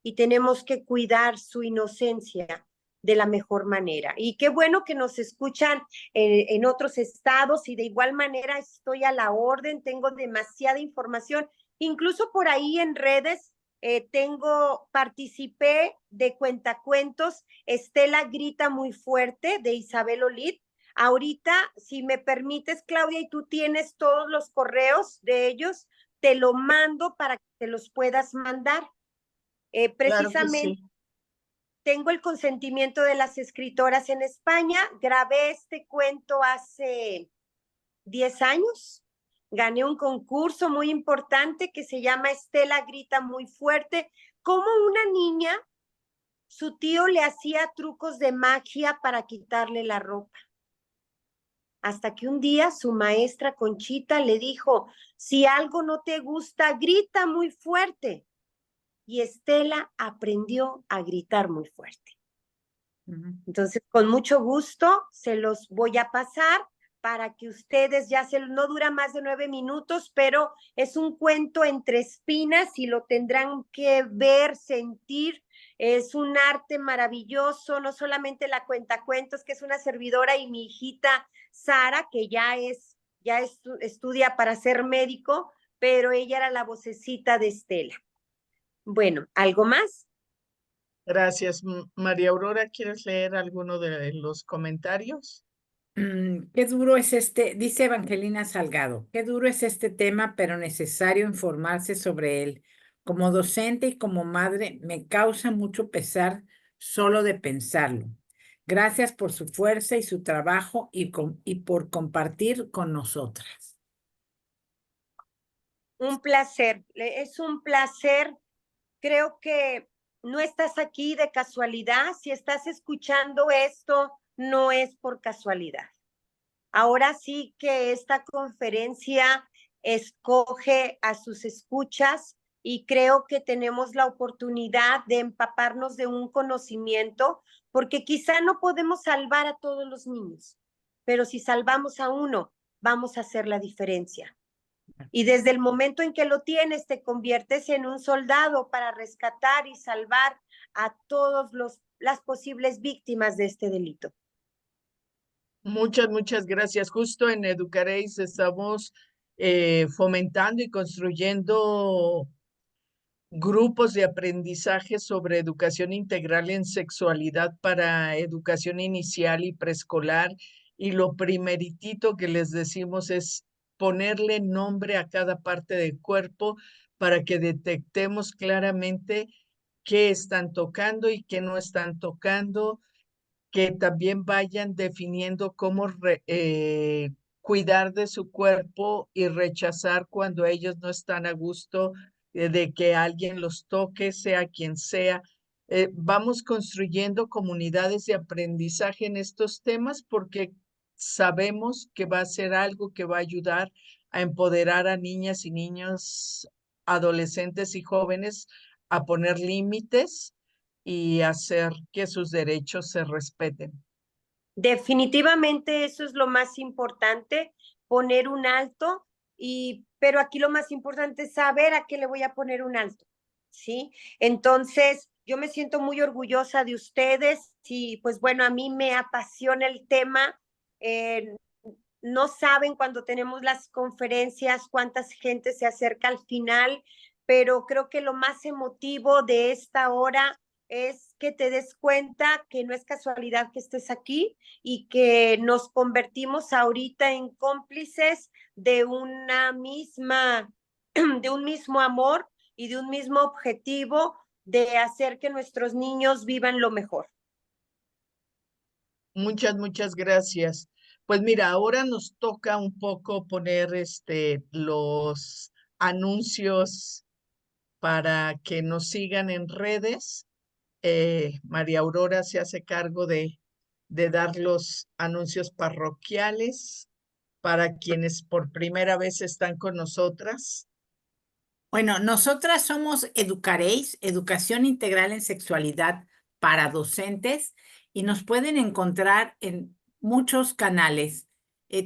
Y tenemos que cuidar su inocencia de la mejor manera. Y qué bueno que nos escuchan en otros estados y de igual manera estoy a la orden, tengo demasiada información, incluso por ahí en redes participé de Cuentacuentos, Estela grita muy fuerte de Isabel Olid. Ahorita, si me permites, Claudia, y tú tienes todos los correos de ellos, te lo mando para que te los puedas mandar. Claro que Precisamente sí. tengo el consentimiento de las escritoras en España, grabé este cuento hace 10 años, gané un concurso muy importante que se llama Estela grita muy fuerte, como una niña, su tío le hacía trucos de magia para quitarle la ropa. Hasta que un día su maestra Conchita le dijo, si algo no te gusta, grita muy fuerte. Y Estela aprendió a gritar muy fuerte. Entonces, con mucho gusto se los voy a pasar para que ustedes no dura más de 9 minutos, pero es un cuento entre espinas y lo tendrán que ver, sentir. Es un arte maravilloso, no solamente la cuentacuentos, que es una servidora, y mi hijita Sara, que ya estudia para ser médico, pero ella era la vocecita de Estela. Bueno, ¿algo más? Gracias. María Aurora, ¿quieres leer alguno de los comentarios? Qué duro es dice Evangelina Salgado, qué duro es este tema, pero necesario informarse sobre él. Como docente y como madre, me causa mucho pesar solo de pensarlo. Gracias por su fuerza y su trabajo y por compartir con nosotras. Un placer, es un placer. Creo que no estás aquí de casualidad. Si estás escuchando esto, no es por casualidad. Ahora sí que esta conferencia escoge a sus escuchas y creo que tenemos la oportunidad de empaparnos de un conocimiento, porque quizá no podemos salvar a todos los niños, pero si salvamos a uno, vamos a hacer la diferencia. Y desde el momento en que lo tienes, te conviertes en un soldado para rescatar y salvar a todas las posibles víctimas de este delito. Muchas gracias. Justo en Educaréis estamos fomentando y construyendo grupos de aprendizaje sobre educación integral en sexualidad para educación inicial y preescolar. Y lo primeritito que les decimos es ponerle nombre a cada parte del cuerpo para que detectemos claramente qué están tocando y qué no están tocando, que también vayan definiendo cómo cuidar de su cuerpo y rechazar cuando ellos no están a gusto de que alguien los toque, sea quien sea. Vamos construyendo comunidades de aprendizaje en estos temas porque sabemos que va a ser algo que va a ayudar a empoderar a niñas y niños, adolescentes y jóvenes a poner límites y hacer que sus derechos se respeten. Definitivamente eso es lo más importante, poner un alto, pero aquí lo más importante es saber a qué le voy a poner un alto, ¿sí? Entonces, yo me siento muy orgullosa de ustedes y pues bueno, a mí me apasiona el tema. Eh, no saben cuando tenemos las conferencias cuánta gente se acerca al final, pero creo que lo más emotivo de esta hora es que te des cuenta que no es casualidad que estés aquí y que nos convertimos ahorita en cómplices de una misma, de un mismo amor y de un mismo objetivo de hacer que nuestros niños vivan lo mejor. Muchas gracias. Pues mira, ahora nos toca un poco poner los anuncios para que nos sigan en redes. María Aurora se hace cargo de dar los anuncios parroquiales para quienes por primera vez están con nosotras. Bueno, nosotras somos Educaréis, Educación Integral en Sexualidad para Docentes, y nos pueden encontrar en muchos canales.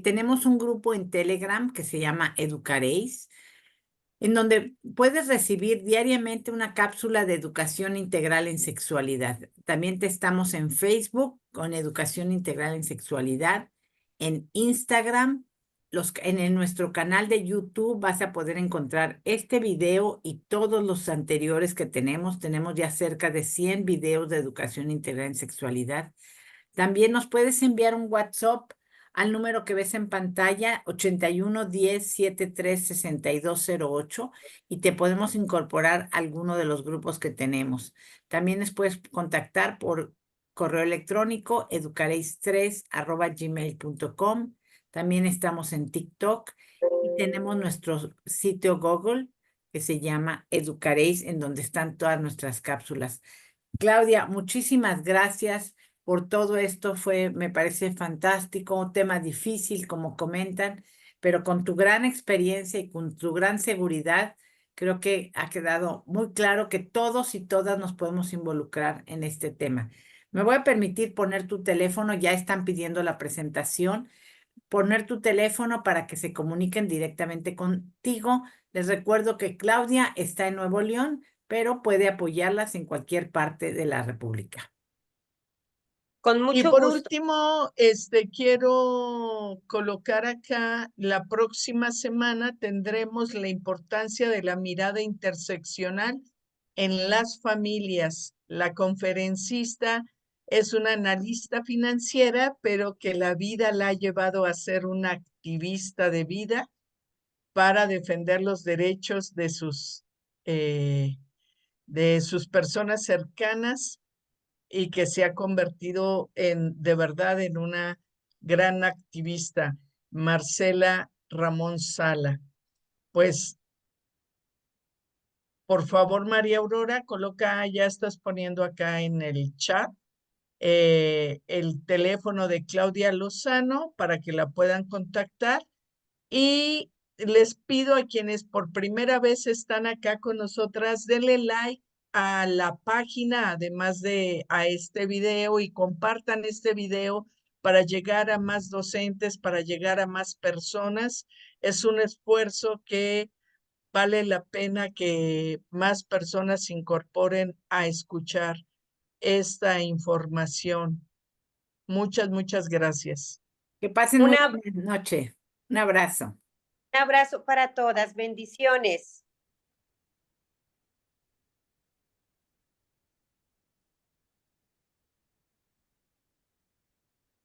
Tenemos un grupo en Telegram que se llama Educaréis, en donde puedes recibir diariamente una cápsula de educación integral en sexualidad. También estamos en Facebook con Educación Integral en Sexualidad, en Instagram, en nuestro canal de YouTube vas a poder encontrar este video y todos los anteriores que tenemos. Tenemos ya cerca de 100 videos de educación integral en sexualidad. También nos puedes enviar un WhatsApp al número que ves en pantalla, 81 10 73 6208, y te podemos incorporar a alguno de los grupos que tenemos. También nos puedes contactar por correo electrónico educareis3@gmail.com. También estamos en TikTok y tenemos nuestro sitio Google que se llama Educareis, en donde están todas nuestras cápsulas. Claudia, muchísimas gracias por todo esto. Me parece fantástico, un tema difícil, como comentan, pero con tu gran experiencia y con tu gran seguridad, creo que ha quedado muy claro que todos y todas nos podemos involucrar en este tema. Me voy a permitir poner tu teléfono, ya están pidiendo la presentación, poner tu teléfono para que se comuniquen directamente contigo. Les recuerdo que Claudia está en Nuevo León, pero puede apoyarlas en cualquier parte de la República. Con Y mucho por gusto. último, quiero colocar acá, la próxima semana tendremos la importancia de la mirada interseccional en las familias. La conferencista es una analista financiera, pero que la vida la ha llevado a ser una activista de vida para defender los derechos de sus personas cercanas, y que se ha convertido de verdad en una gran activista, Marcela Ramón Sala. Pues, por favor, María Aurora, ya estás poniendo acá en el chat el teléfono de Claudia Lozano para que la puedan contactar, y les pido a quienes por primera vez están acá con nosotras, denle like a la página, además de a este video, y compartan este video para llegar a más docentes, para llegar a más personas. Es un esfuerzo que vale la pena que más personas se incorporen a escuchar esta información. Muchas gracias. Que pasen muy Un buena noche. Un abrazo. abrazo para todas. Bendiciones.